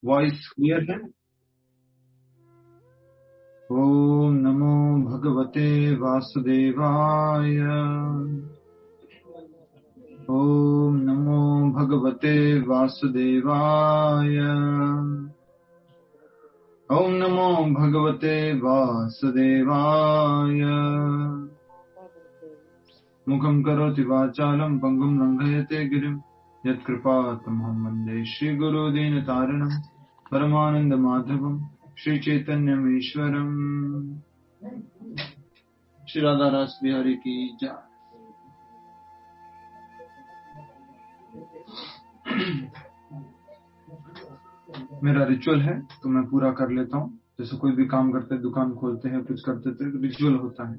Voice clear है? ओम नमो भगवते वासुदेवाय। ओम नमो भगवते वासुदेवाय। ओम नमो भगवते वासुदेवाय। मुखं करोति वाचालं पंगुं लंघयते गिरिं यत्कृपातमहं वन्दे श्रीगुरुदीनतारिणं परमानन्दमाधवं श्रीचैतन्यमीश्वरम्। श्री राधा रस बिहारी की जय। मेरा रिचुअल है तो मैं पूरा कर लेता हूँ। जैसे कोई भी काम करते हैं, दुकान खोलते हैं, कुछ करते थे, रिचुअल होता है।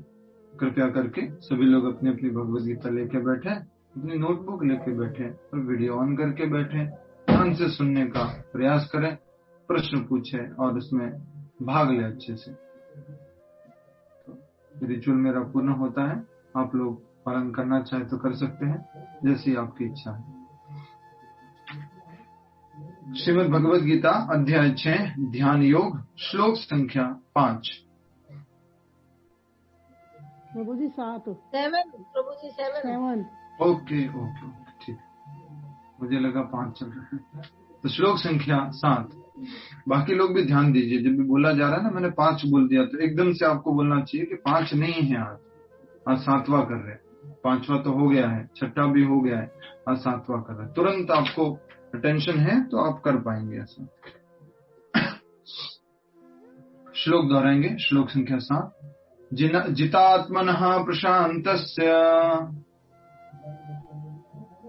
कृपया करके सभी लोग अपनी अपनी भगवद गीता लेके बैठे, अपनी नोटबुक लेके बैठे और वीडियो ऑन करके बैठे, ध्यान से सुनने का प्रयास करें, प्रश्न पूछे और उसमें भाग ले अच्छे से। तो रिचुअल मेरा पूर्ण होता है। आप लोग पालन करना चाहे तो कर सकते हैं, जैसी आपकी इच्छा है। श्रीमद् भगवद गीता अध्याय 6 ध्यान योग श्लोक संख्या 5। प्रभु जी 7। प्रभु जी 7। ओके ओके ठीक, मुझे लगा 5 चल रहा है। तो श्लोक संख्या 7। बाकी लोग भी ध्यान दीजिए, जब भी बोला जा रहा है ना, मैंने 5 बोल दिया तो एकदम से आपको बोलना चाहिए कि 5 नहीं है, आज 7वां कर रहे हैं। 5वां तो हो गया है, 6ठा भी हो गया है, आज 7वां कर रहे हैं। तुरंत आपको अटेंशन है तो आप कर पाएंगे ऐसा। श्लोक दोहराएंगे। श्लोक संख्या 7। जितात्मनः प्रशान्तस्य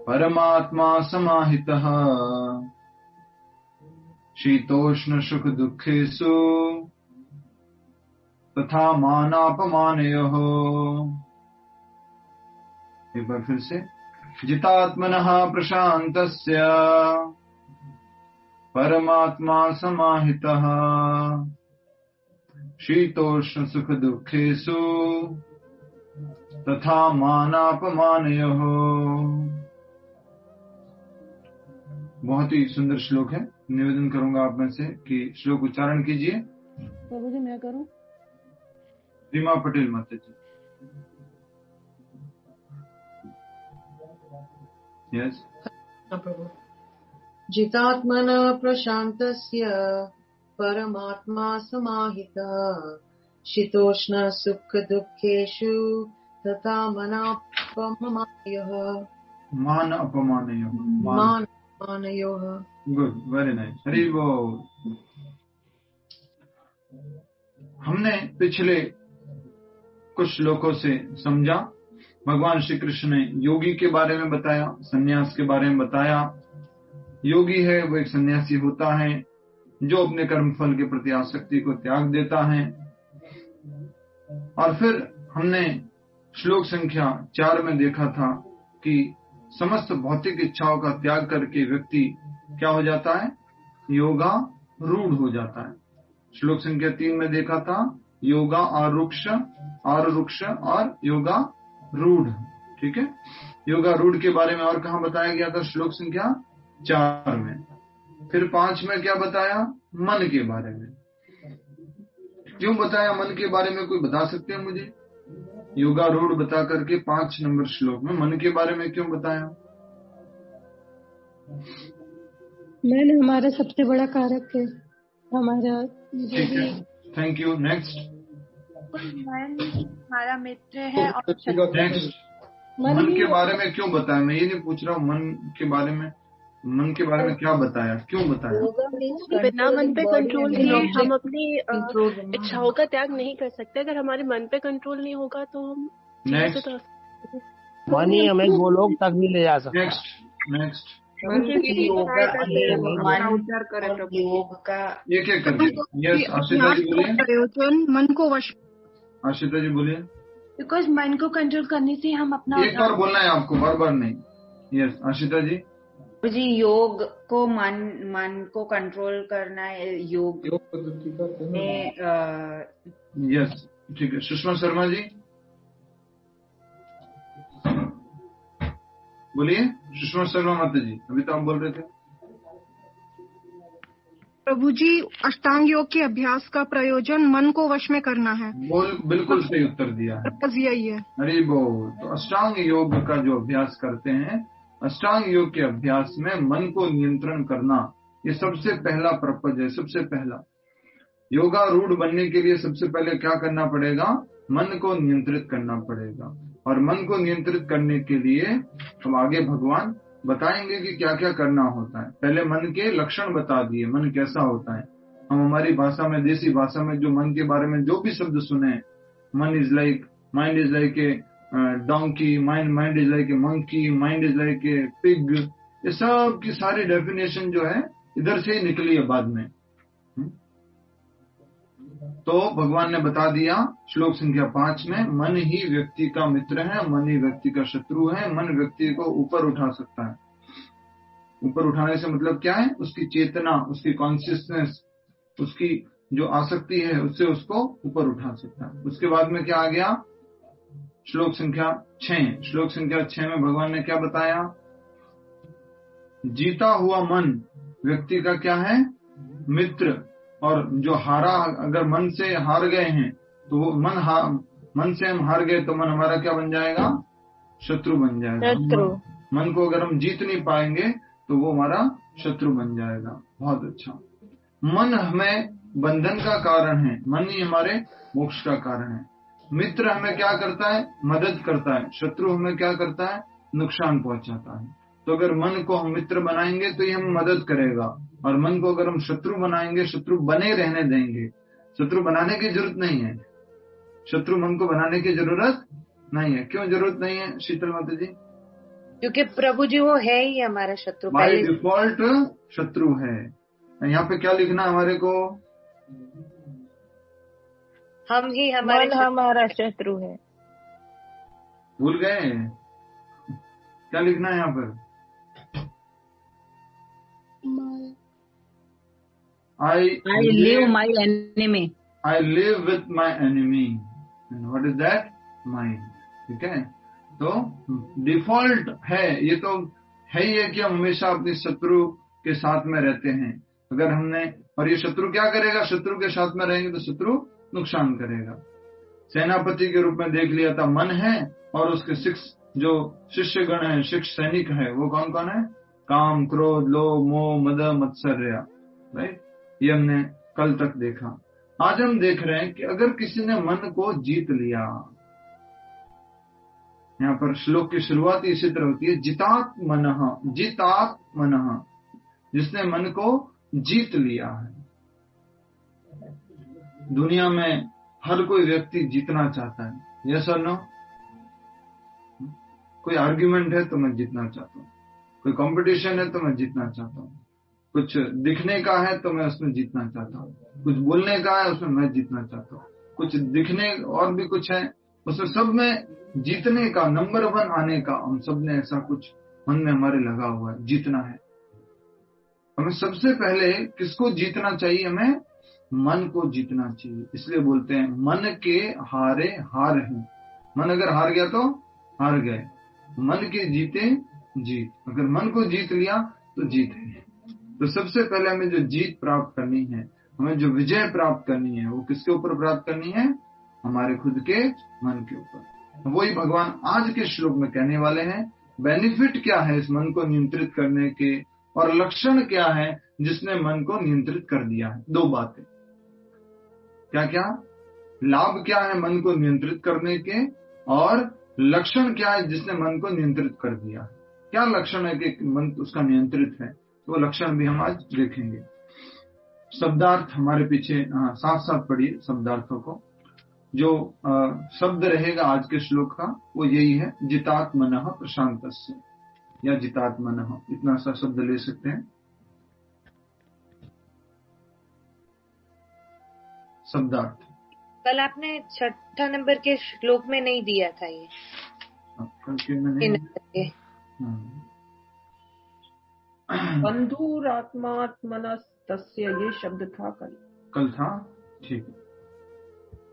परमात्मा समाहितः शीतोष्ण सुख दुःखेषु तथा मानापमानयोः। एक बार फिर से। जितात्मनः प्रशान्तस्य परमात्मा समाहितः शीतोष्ण सुख दुःखेषु तथा मानापमानयोः। बहुत ही सुंदर श्लोक है। निवेदन करूंगा आप में से कि श्लोक उच्चारण कीजिए। प्रभु जी मैं करूं? रीमा पटेल माता जी। यस प्रभु। जितात्मन प्रशान्तस्य परमात्मा समाहितः शीतोष्ण सुख दुःखेषु तथा मानापमानयोः। मान अपमानयोः। मानयोः। Good, very nice. हरि बोल। हमने पिछले कुछ श्लोकों से समझा, भगवान श्री कृष्ण ने योगी के बारे में बताया, सन्यास के बारे में बताया। योगी है वो एक सन्यासी होता है जो अपने कर्म फल के प्रति आसक्ति को त्याग देता है। और फिर हमने श्लोक संख्या 4 में देखा था कि समस्त भौतिक इच्छाओं का त्याग करके व्यक्ति क्या हो जाता है? योगा रूढ़ हो जाता है। श्लोक संख्या 3 में देखा था योगा आरुक्ष और योगा रूढ़। ठीक है, योगा रूढ़ के बारे में और कहाँ बताया गया था? श्लोक संख्या 4 में। फिर 5 में क्या बताया? मन के बारे में। क्यों बताया मन के बारे में? कोई बता सकते हैं मुझे? योगा रूढ़ बता करके 5 नंबर श्लोक में मन के बारे में क्यों बताया? मन हमारा सबसे बड़ा कारक है, हमारा। ठीक है, थैंक यू। नेक्स्ट। मन हमारा मित्र है और नेक्स्ट। मन के बारे में क्यों बताया? मैं ये नहीं पूछ रहा हूँ मन के बारे में क्या बताया, क्यों बताया? बिना मन पे कंट्रोल किए हम अपनी इच्छाओं का त्याग नहीं कर सकते। अगर हमारे मन पे कंट्रोल नहीं होगा तो हम नेक्स्ट। मन ही हमें गोलोक तक भी ले जा सकता है। नेक्स्ट। योग का एक एक करके। यस, आशिता जी बोलिए। प्रयोजन मन को वश। आशिता जी बोलिए। बिकॉज मन को कंट्रोल करने से हम अपना एक बार बोलना है आपको, बार बार नहीं। यस, आशिता जी। जी योग को मन को कंट्रोल करना है, योग में। यस, ठीक है। सुषमा शर्मा जी बोलिए। सुषमा शर्मा माता जी, अभी तो आप बोल रहे थे। प्रभु जी, अष्टांग योग के अभ्यास का प्रयोजन मन को वश में करना है। बिल्कुल सही उत्तर दिया है। पर्पज यही है। हरि बोल। तो अष्टांग योग का जो अभ्यास करते हैं, अष्टांग योग के अभ्यास में मन को नियंत्रण करना, ये सबसे पहला पर्पज है। सबसे पहला योगारूढ़ बनने के लिए सबसे पहले क्या करना पड़ेगा? मन को नियंत्रित करना पड़ेगा। और मन को नियंत्रित करने के लिए हम आगे भगवान बताएंगे कि क्या क्या करना होता है। पहले मन के लक्षण बता दिए, मन कैसा होता है। हम हमारी भाषा में, देसी भाषा में जो मन के बारे में जो भी शब्द सुने, मन is like, mind is like a donkey, mind is like a monkey, mind is like a pig, ये सब की सारी डेफिनेशन जो है इधर से ही निकली है बाद में। तो भगवान ने बता दिया श्लोक संख्या 5 में, मन ही व्यक्ति का मित्र है, मन ही व्यक्ति का शत्रु है। मन व्यक्ति को ऊपर उठा सकता है। ऊपर उठाने से मतलब क्या है? उसकी चेतना, उसकी कॉन्शियसनेस, उसकी जो आसक्ति है, उससे उसको ऊपर उठा सकता है। उसके बाद में क्या आ गया? श्लोक संख्या 6। श्लोक संख्या 6 में भगवान ने क्या बताया? जीता हुआ मन व्यक्ति का क्या है? मित्र। और जो हारा, अगर मन से हार गए हैं तो वो मन से हम हार गए तो मन हमारा क्या बन जाएगा? शत्रु बन जाएगा। मन को अगर हम जीत नहीं पाएंगे तो वो हमारा शत्रु बन जाएगा। बहुत अच्छा। मन हमें बंधन का कारण है, मन ही हमारे मोक्ष का कारण है। मित्र हमें क्या करता है? मदद करता है। शत्रु हमें क्या करता है? नुकसान पहुंचाता है। तो अगर मन को हम मित्र बनाएंगे तो ये हम मदद करेगा, और मन को अगर हम शत्रु बनाएंगे, शत्रु बने रहने देंगे, शत्रु बनाने की जरूरत नहीं है। शत्रु मन को बनाने की जरूरत नहीं है। क्यों जरूरत नहीं है शीतल माता जी? क्योंकि प्रभु जी वो है ही हमारा शत्रु, बाय डिफॉल्ट शत्रु है। यहाँ पे क्या लिखना हमारे को? हम ही हमारा शत्रु है। भूल गए? क्या लिखना है यहाँ पर? I live my enemy. I live with my enemy. And what is that? Mind. ठीक है? तो डिफॉल्ट है, ये तो है ही है कि हम हमेशा अपने शत्रु के साथ में रहते हैं। अगर हमने, और ये शत्रु क्या करेगा? शत्रु के साथ में रहेंगे तो शत्रु नुकसान करेगा। सेनापति के रूप में देख लिया था मन है, और उसके 6 जो शिष्य गण है, 6 सैनिक है, वो कौन कौन है? काम, क्रोध, लोभ, मोह, मद, मत्सर्य। राइट? ये हमने कल तक देखा। आज हम देख रहे हैं कि अगर किसी ने मन को जीत लिया, यहाँ पर श्लोक की शुरुआत इसी तरह होती है, जितात मनः, जितात मनः, जिसने मन को जीत लिया है। दुनिया में हर कोई व्यक्ति जीतना चाहता है। यस और नो? कोई आर्ग्यूमेंट है तो मैं जीतना चाहता हूँ, कोई कंपटीशन है तो मैं जीतना चाहता हूँ, कुछ दिखने का है तो मैं उसमें जीतना चाहता हूँ, कुछ बोलने का है उसमें मैं जीतना चाहता हूँ, कुछ दिखने और भी कुछ है उसमें, सब में जीतने का, नंबर 1 आने का, हम सब ने ऐसा कुछ मन में हमारे लगा हुआ है, जीतना है। हमें सबसे पहले किसको जीतना चाहिए? हमें मन को जीतना चाहिए। इसलिए बोलते हैं मन के हारे हार हैं। मन अगर हार गया तो हार गए, मन के जीते जीत। अगर मन को जीत लिया तो जीत है। तो सबसे पहले हमें जो जीत प्राप्त करनी है, हमें जो विजय प्राप्त करनी है, वो किसके ऊपर प्राप्त करनी है? हमारे खुद के मन के ऊपर। वही भगवान आज के श्लोक में कहने वाले हैं। बेनिफिट क्या है इस मन को नियंत्रित करने के, और लक्षण क्या है जिसने मन को नियंत्रित कर दिया है? 2 बातें। क्या क्या लाभ क्या है मन को नियंत्रित करने के, और लक्षण क्या है जिसने मन को नियंत्रित कर दिया? क्या लक्षण है कि मन उसका नियंत्रित है? वो लक्षण भी हम आज देखेंगे। शब्दार्थ हमारे पीछे साथ साथ पढ़िए शब्दार्थों को। जो शब्द रहेगा आज के श्लोक का वो यही है, जितात्मनः प्रशांतस्य, या जितात्मनः, इतना सा शब्द ले सकते हैं। शब्दार्थ कल आपने 6 नंबर के श्लोक में नहीं दिया था ये। कल के मैंने बंधुरात्मात्मनस्तस्य, ये शब्द था कल था। ठीक है,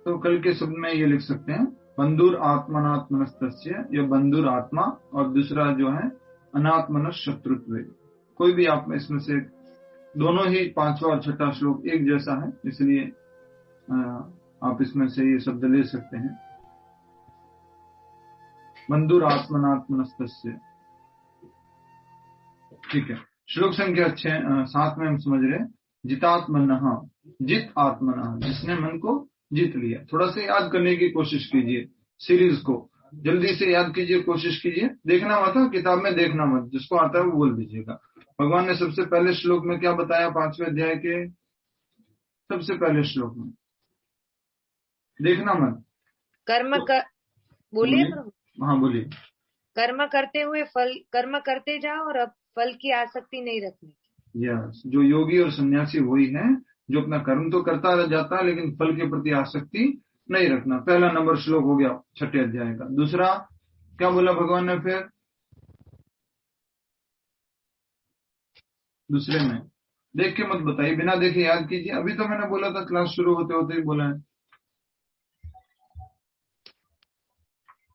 तो कल के शब्द में ये लिख सकते हैं बंधुर आत्मनात्मनस्तस्य, या बंधुर आत्मा, और दूसरा जो है अनात्मनः शत्रुत्व। कोई भी आप इसमें से दोनों ही 5वां और 6वां श्लोक एक जैसा है, इसलिए आप इसमें से ये शब्द ले सकते हैं। बंधुर आत्मनात्मनस्तस्य। ठीक है। श्लोक संख्या 7 में हम समझ रहे हैं जितात्मनः, जित आत्मनः, जिसने मन को जीत लिया। थोड़ा सा याद करने की कोशिश कीजिए, सीरीज को जल्दी से याद कीजिए, कोशिश कीजिए। देखना मत, किताब में देखना मत, जिसको आता है वो बोल दीजिएगा। भगवान ने सबसे पहले श्लोक में क्या बताया? 5वें अध्याय के सबसे पहले श्लोक में, देखना मत। बोलिए प्रभु। हाँ बोलिए। कर्म करते हुए फल, कर्म करते जाओ और अब फल की आसक्ति नहीं रखनी। यस, जो योगी और सन्यासी वही है जो अपना कर्म तो करता रह जाता है लेकिन फल के प्रति आसक्ति नहीं रखना। पहला नंबर श्लोक हो गया 6ठे अध्याय का। दूसरा क्या बोला भगवान ने फिर? दूसरे में देख के मत बताइए, बिना देखे याद कीजिए। अभी तो मैंने बोला था, क्लास शुरू होते होते ही बोला है।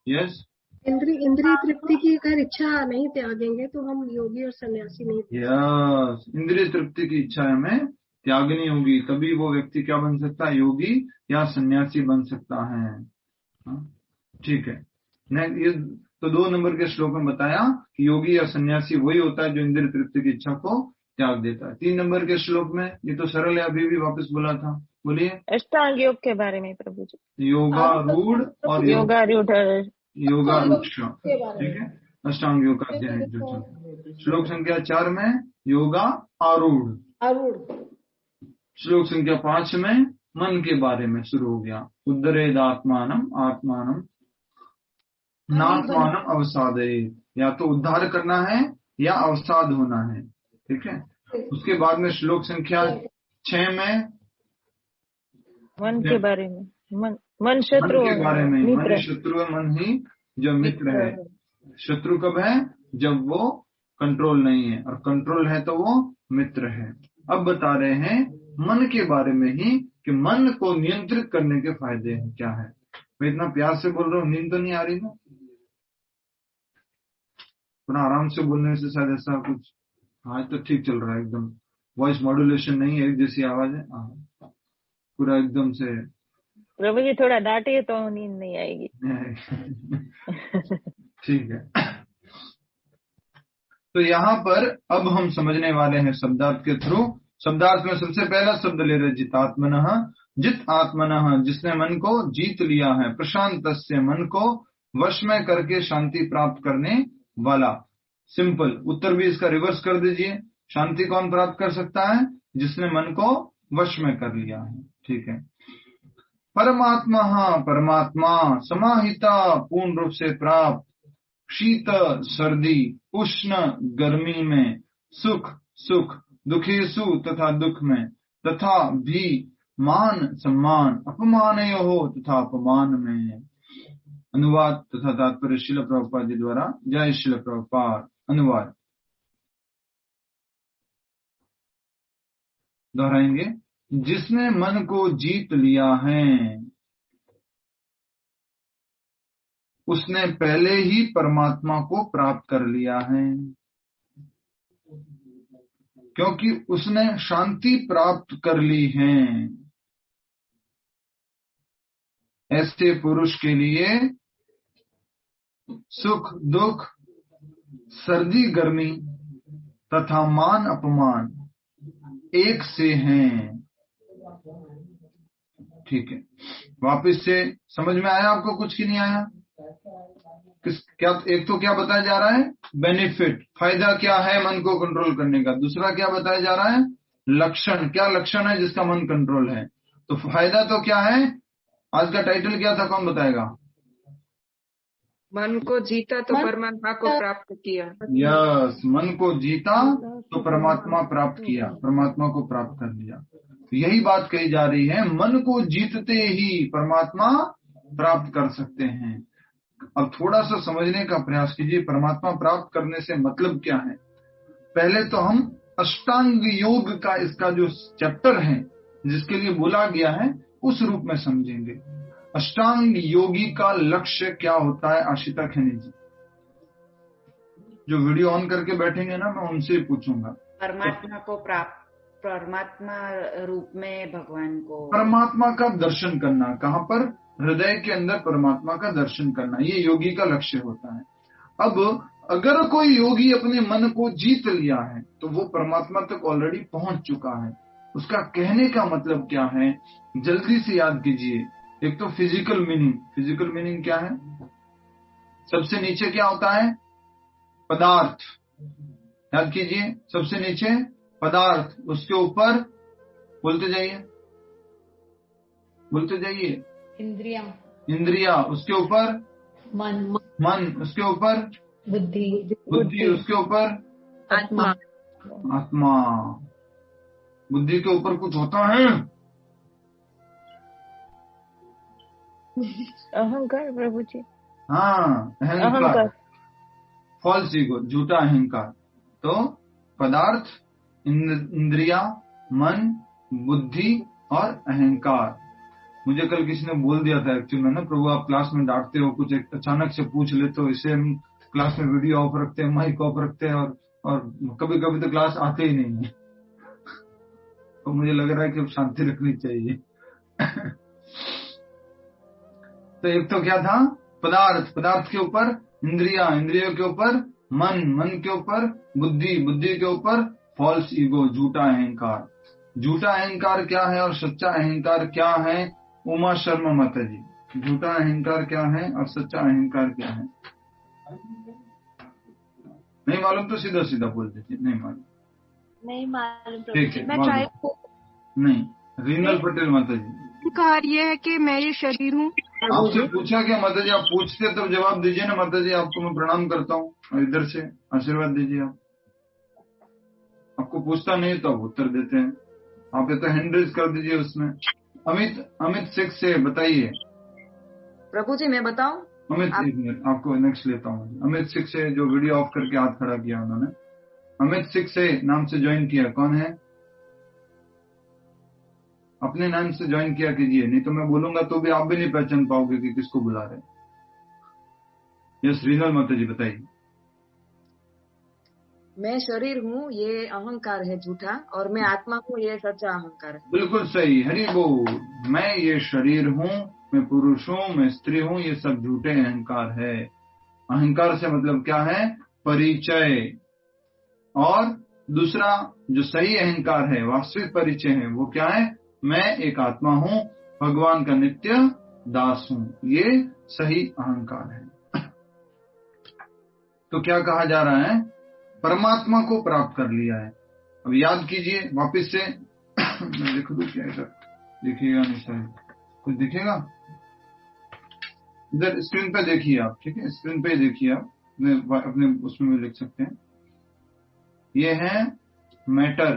यस, इंद्रिय तृप्ति की अगर इच्छा नहीं त्यागेंगे तो हम योगी और सन्यासी नहीं। यस, इंद्रिय तृप्ति की इच्छा हमें त्यागनी होगी, तभी वो व्यक्ति क्या बन सकता है? योगी या सन्यासी बन सकता है। ठीक है। ये तो 2 नंबर के श्लोक में बताया कि योगी या सन्यासी वही होता है जो इंद्रिय तृप्ति की इच्छा को त्याग देता है। 3 नंबर के श्लोक में, ये तो सरल है, अभी भी वापस बोला था, बोलिए। अष्टांग योग के बारे में प्रभु जी। योगारूढ़ और योगारूढ़, ठीक है, अष्टांग योग का अध्ययन जो श्लोक संख्या 4 में योगा आरूढ़, श्लोक संख्या 5 में मन के बारे में शुरू हो गया। उद्धरेद आत्मानम नात्मानम अवसादेत, या तो उद्धार करना है या अवसाद होना है। ठीक है। उसके बाद में श्लोक संख्या 6 में मन के बारे में, मन शत्रु के बारे में, मन शत्रु है, मन ही जो मित्र है। शत्रु कब है? जब वो कंट्रोल नहीं है, और कंट्रोल है तो वो मित्र है। अब बता रहे हैं मन के बारे में ही कि मन को नियंत्रित करने के फायदे हैं क्या है। मैं इतना प्यार से बोल रहा हूँ, नींद तो नहीं आ रही ना? थोड़ा आराम से बोलने से शायद ऐसा कुछ। आज तो ठीक चल रहा है एकदम, वॉइस मॉड्यूलेशन नहीं है, एक जैसी आवाज है पूरा एकदम से। प्रभु जी थोड़ा डांटिए तो नींद नहीं आएगी। ठीक है। तो यहाँ पर अब हम समझने वाले हैं शब्दार्थ के थ्रू। शब्दार्थ में सबसे पहला शब्द ले रहे जितात्मनः, जित आत्मनः, जिसने मन को जीत लिया है। प्रशांतस्य, मन को वश में करके शांति प्राप्त करने वाला। सिंपल उत्तर भी इसका रिवर्स कर दीजिए। शांति कौन प्राप्त कर सकता है? जिसने मन को वश में कर लिया है। ठीक है। परमात्मा, परमात्मा समाहिता, पूर्ण रूप से प्राप्त। शीत सर्दी, उष्ण गर्मी में, सुख दुखेसु तथा दुख में, तथा भी मान सम्मान, अपमानयोः तथा अपमान में। अनुवाद तथा तात्पर्य श्रील प्रभुपाद जी द्वारा। जय श्रील प्रभुपाद। अनुवाद दोहराएंगे। जिसने मन को जीत लिया है उसने पहले ही परमात्मा को प्राप्त कर लिया है, क्योंकि उसने शांति प्राप्त कर ली है। ऐसे पुरुष के लिए सुख दुख, सर्दी गर्मी तथा मान अपमान एक से हैं। ठीक है। वापस से समझ में आया आपको कुछ की नहीं आया? क्या एक तो क्या बताया जा रहा है? बेनिफिट, फायदा क्या है मन को कंट्रोल करने का। दूसरा क्या बताया जा रहा है? लक्षण, क्या लक्षण है जिसका मन कंट्रोल है। तो फायदा तो क्या है? आज का टाइटल क्या था, कौन बताएगा? मन को जीता तो परमात्मा को प्राप्त किया। यस, मन को जीता तो परमात्मा प्राप्त किया, परमात्मा को प्राप्त कर लिया। तो यही बात कही जा रही है, मन को जीतते ही परमात्मा प्राप्त कर सकते हैं। अब थोड़ा सा समझने का प्रयास कीजिए, परमात्मा प्राप्त करने से मतलब क्या है। पहले तो हम अष्टांग योग का इसका जो चैप्टर है जिसके लिए बोला गया है उस रूप में समझेंगे। अष्टांग योगी का लक्ष्य क्या होता है? आशिता खैनी जी जो वीडियो ऑन करके बैठेंगे ना, मैं उनसे पूछूंगा। परमात्मा को प्राप्त परमात्मा रूप में भगवान को, परमात्मा का दर्शन करना, कहाँ पर? हृदय के अंदर परमात्मा का दर्शन करना, ये योगी का लक्ष्य होता है। अब अगर कोई योगी अपने मन को जीत लिया है तो वो परमात्मा तक ऑलरेडी पहुंच चुका है। उसका कहने का मतलब क्या है, जल्दी से याद कीजिए। एक तो फिजिकल मीनिंग क्या है? सबसे नीचे क्या होता है? पदार्थ। याद कीजिए, सबसे नीचे पदार्थ, उसके ऊपर बोलते जाइए इंद्रिया, उसके ऊपर मन, उसके ऊपर बुद्धि, उसके ऊपर आत्मा। बुद्धि के ऊपर कुछ होता है? अहंकार प्रभु जी। हाँ, अहंकार, फॉल्स ईगो, झूठा अहंकार। तो पदार्थ, इंद्रिया, मन, बुद्धि और अहंकार। मुझे कल किसी ने बोल दिया था एक्चुअली ना, प्रभु आप क्लास में डांटते हो, कुछ अचानक से पूछ लेते हो, इसे हम क्लास में वीडियो ऑफ रखते हैं, माइक ऑफ रखते हैं और कभी कभी तो क्लास आते ही नहीं है। तो मुझे लग रहा है कि अब शांति रखनी चाहिए। तो एक तो क्या था? पदार्थ के ऊपर इंद्रियों के ऊपर मन के ऊपर बुद्धि के ऊपर फॉल्स ईगो, झूठा अहंकार। झूठा अहंकार क्या है और सच्चा अहंकार क्या है? उमा शर्मा माता जी, झूठा अहंकार क्या है और सच्चा अहंकार क्या है? नहीं मालूम तो सीधा सीधा बोल दीजिए, नहीं मालूम। ठीक है, नहीं। रीनल पटेल माता जी, अहंकार ये है कि मैं ये शरीर हूँ। आपसे पूछा क्या माता जी? आप पूछते तब जवाब दीजिए ना माता जी। आपको मैं प्रणाम करता हूँ और इधर से आशीर्वाद दीजिए। आप आपको पूछता नहीं तो आप उत्तर देते हैं। आप ये तो हैंड रेज कर दीजिए उसमें। अमित 6 से बताइए। प्रभु जी मैं बताऊं? अमित एक मिनट, आपको नेक्स्ट लेता हूँ। अमित 6 से, जो वीडियो ऑफ करके हाथ खड़ा किया उन्होंने, अमित 6 से नाम से ज्वाइन किया। कौन है? अपने नाम से ज्वाइन किया कीजिए, नहीं तो मैं बोलूंगा तो भी आप भी नहीं पहचान पाओगे कि किसको बुला रहे हैं। यस, रीनल माता जी बताइए। मैं शरीर हूँ, ये अहंकार है झूठा, और मैं आत्मा हूँ, ये सच्चा अहंकार है। बिल्कुल सही, हरि बोल। मैं ये शरीर हूँ, मैं पुरुष हूँ, मैं स्त्री हूँ, ये सब झूठे अहंकार है। अहंकार से मतलब क्या है? परिचय। और दूसरा जो सही अहंकार है, वास्तविक परिचय है, वो क्या है? मैं एक आत्मा हूँ, भगवान का नित्य दास हूँ। ये सही अहंकार है। तो क्या कहा जा रहा है? परमात्मा को प्राप्त कर लिया है। अब याद कीजिए वापस से। मैं लिख दूं क्या इधर? दिखेगा नहीं शायद, कुछ दिखेगा? इधर स्क्रीन पे देखिए आप, ठीक है? स्क्रीन पे देखिए आप, अपने उसमें भी लिख सकते हैं। ये है मैटर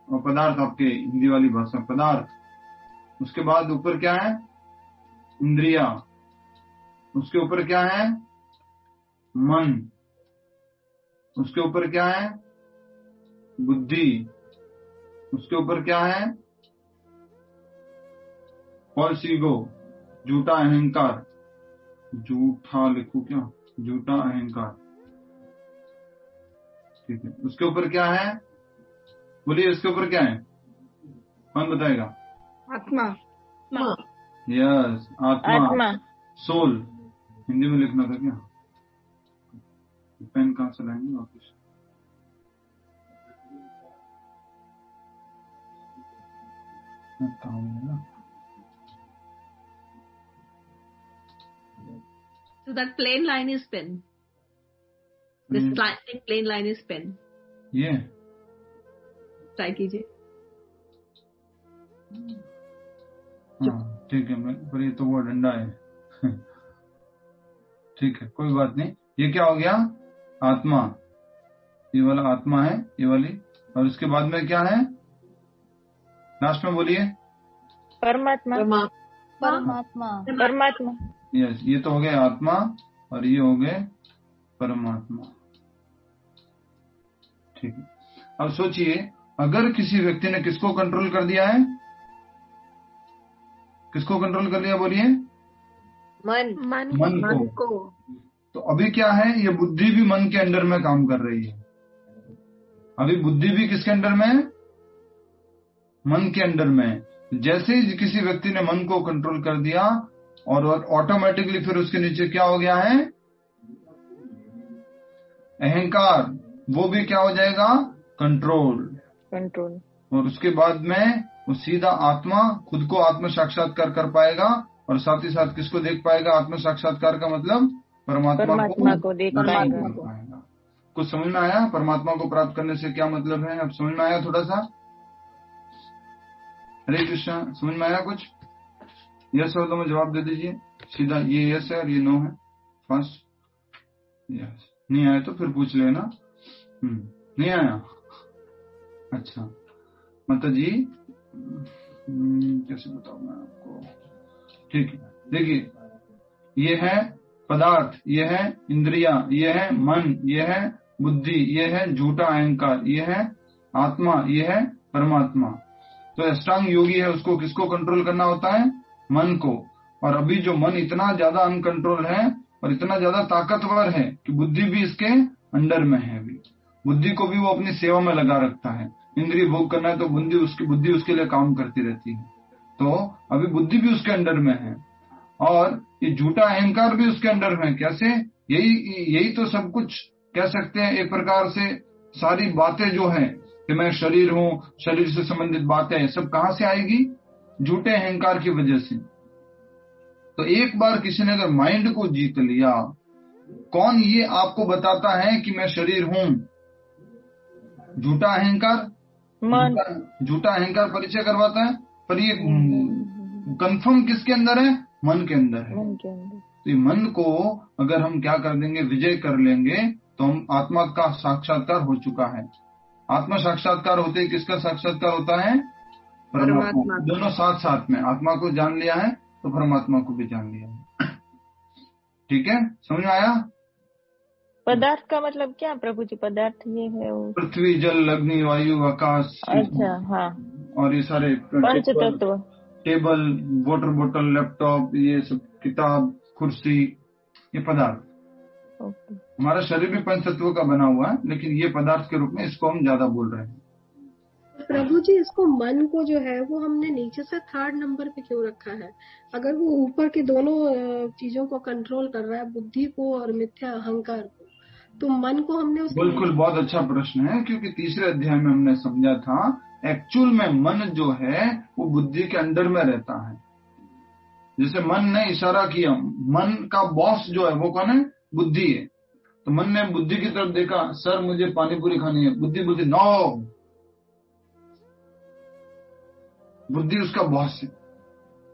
और पदार्थ, आपके हिंदी वाली भाषा पदार्थ। उसके बाद ऊपर क्या है? इंद्रिया। उसके ऊपर क्या है? मन। उसके ऊपर क्या है? बुद्धि। उसके ऊपर क्या है? फॉल्स ईगो, झूठा अहंकार। झूठा लिखू क्या? झूठा अहंकार, ठीक है। उसके ऊपर क्या है? बोलिए, उसके ऊपर क्या है? कौन बताएगा? आत्मा। यस, आत्मा, सोल। हिंदी में लिखना था क्या? पेन कहाँ से लाएंगे वापस? So that plain line is pen. This plain line is pen. ये ट्राई कीजिए। हाँ ठीक है, पर ये तो वो डंडा है। ठीक है, कोई बात नहीं। ये क्या हो गया? आत्मा। ये वाला आत्मा है, ये वाली। और उसके बाद में क्या है? लास्ट में बोलिए। परमात्मा। यस, ये तो हो गया आत्मा और ये हो गए परमात्मा। ठीक है। अब सोचिए, अगर किसी व्यक्ति ने किसको कंट्रोल कर दिया है? किसको कंट्रोल कर लिया? बोलिए। मन को। तो अभी क्या है? ये बुद्धि भी मन के अंडर में काम कर रही है। अभी बुद्धि भी किसके अंडर में है? मन के अंडर में है। जैसे ही किसी व्यक्ति ने मन को कंट्रोल कर दिया और ऑटोमेटिकली फिर उसके नीचे क्या हो गया है, अहंकार, वो भी क्या हो जाएगा, कंट्रोल। और उसके बाद में वो सीधा आत्मा, खुद को आत्म साक्षात्कार कर पाएगा और साथ ही साथ किसको देख पाएगा। आत्म साक्षात्कार का मतलब परमात्मा को देख पाएगा। कुछ समझ में आया? परमात्मा को प्राप्त करने से क्या मतलब है, अब समझ में आया थोड़ा सा? हरे कृष्णा, समझ में आया कुछ? यस हो तो मैं जवाब दे दीजिए सीधा, ये यस है और ये नो है। फर्स्ट यस, नहीं आया तो फिर पूछ लेना। नहीं आया, अच्छा माता जी कैसे बताऊं मैं आपको? ठीक है, देखिए ये है पदार्थ, ये है इंद्रिया, ये है मन, ये है बुद्धि, ये है झूठा अहंकार, ये है आत्मा, ये है परमात्मा। तो अष्टांग योगी है, उसको किसको कंट्रोल करना होता है, मन को। और अभी जो मन इतना ज्यादा अनकंट्रोल है और इतना ज्यादा ताकतवर है कि बुद्धि भी इसके अंडर में है। अभी बुद्धि को भी वो अपनी सेवा में लगा रखता है। इंद्रिय भोग करना है तो बुद्धि उसके लिए काम करती रहती है। तो अभी बुद्धि भी उसके अंडर में है और ये झूठा अहंकार भी उसके अंडर में। कैसे? यही तो सब कुछ कह सकते हैं एक प्रकार से। सारी बातें जो है कि मैं शरीर हूँ, शरीर से संबंधित बातें सब कहाँ से आएगी, झूठे अहंकार की वजह से। तो एक बार किसी ने अगर माइंड को जीत लिया, कौन ये आपको बताता है कि मैं शरीर हूँ? झूठा अहंकार, झूठा अहंकार परिचय करवाता है। पर ये कंफर्म किसके अंदर है, मन के अंदर है। तो ये मन को अगर हम क्या कर देंगे, विजय कर लेंगे, तो हम आत्मा का साक्षात्कार हो चुका है। आत्मा साक्षात्कार होते ही किसका साक्षात्कार होता है, परमात्मा। दोनों साथ साथ में, आत्मा को जान लिया है तो परमात्मा को भी जान लिया है। ठीक है, समझ में आया? पदार्थ का मतलब क्या प्रभु जी? पदार्थ ये है वो पृथ्वी, जल, अग्नि, वायु, आकाश। अच्छा, हाँ। और ये सारे पंच तत्व, टेबल, वाटर बोतल, लैपटॉप, ये सब, किताब, कुर्सी, ये पदार्थ। हमारा शरीर भी पंच तत्वों का बना हुआ है, लेकिन ये पदार्थ के रूप में इसको हम ज्यादा बोल रहे हैं। प्रभु जी, इसको मन को जो है वो हमने नीचे से 3rd नंबर पे क्यों रखा है? अगर वो ऊपर के दोनों चीजों को कंट्रोल कर रहा है, बुद्धि को और मिथ्या अहंकार को, तो मन को हमने बिल्कुल, बहुत अच्छा प्रश्न है। क्योंकि तीसरे अध्याय में हमने समझा था एक्चुअल में मन जो है वो बुद्धि के अंडर में रहता है। जैसे मन ने इशारा किया, मन का बॉस जो है वो कौन है, बुद्धि है। तो मन ने बुद्धि की तरफ देखा, सर मुझे पानी पूरी खानी है। बुद्धि नो, बुद्धि उसका बॉस है।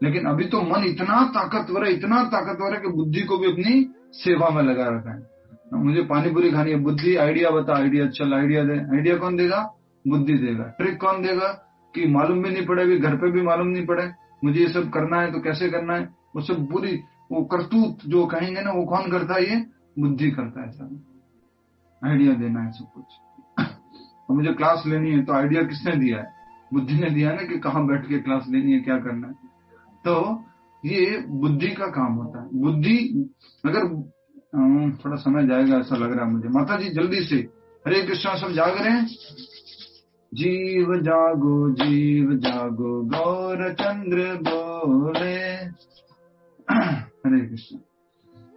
लेकिन अभी तो मन इतना ताकतवर है कि बुद्धि को भी अपनी सेवा में लगा रखा है। मुझे पानी पूरी खानी है, बुद्धि आइडिया बता, आइडिया चल, आइडिया दे। आइडिया कौन देगा, बुद्धि देगा। ट्रिक कौन देगा कि मालूम भी नहीं पड़े, भी घर पे भी मालूम नहीं पड़े, मुझे ये सब करना है तो कैसे करना है, वो सब पूरी वो करतूत जो कहेंगे ना, वो कौन करता है, ये बुद्धि करता है। सब आइडिया देना है सब कुछ। और मुझे क्लास लेनी है तो आइडिया किसने दिया है, बुद्धि ने दिया ना, कि कहाँ बैठ के क्लास लेनी है, क्या करना है। तो ये बुद्धि का काम होता है। बुद्धि अगर थोड़ा समय जाएगा ऐसा लग रहा है मुझे। माता जी जल्दी से, हरे कृष्णा, सब जाग रहे हैं? जीव जागो गौर चंद्र बोले। हरे कृष्ण।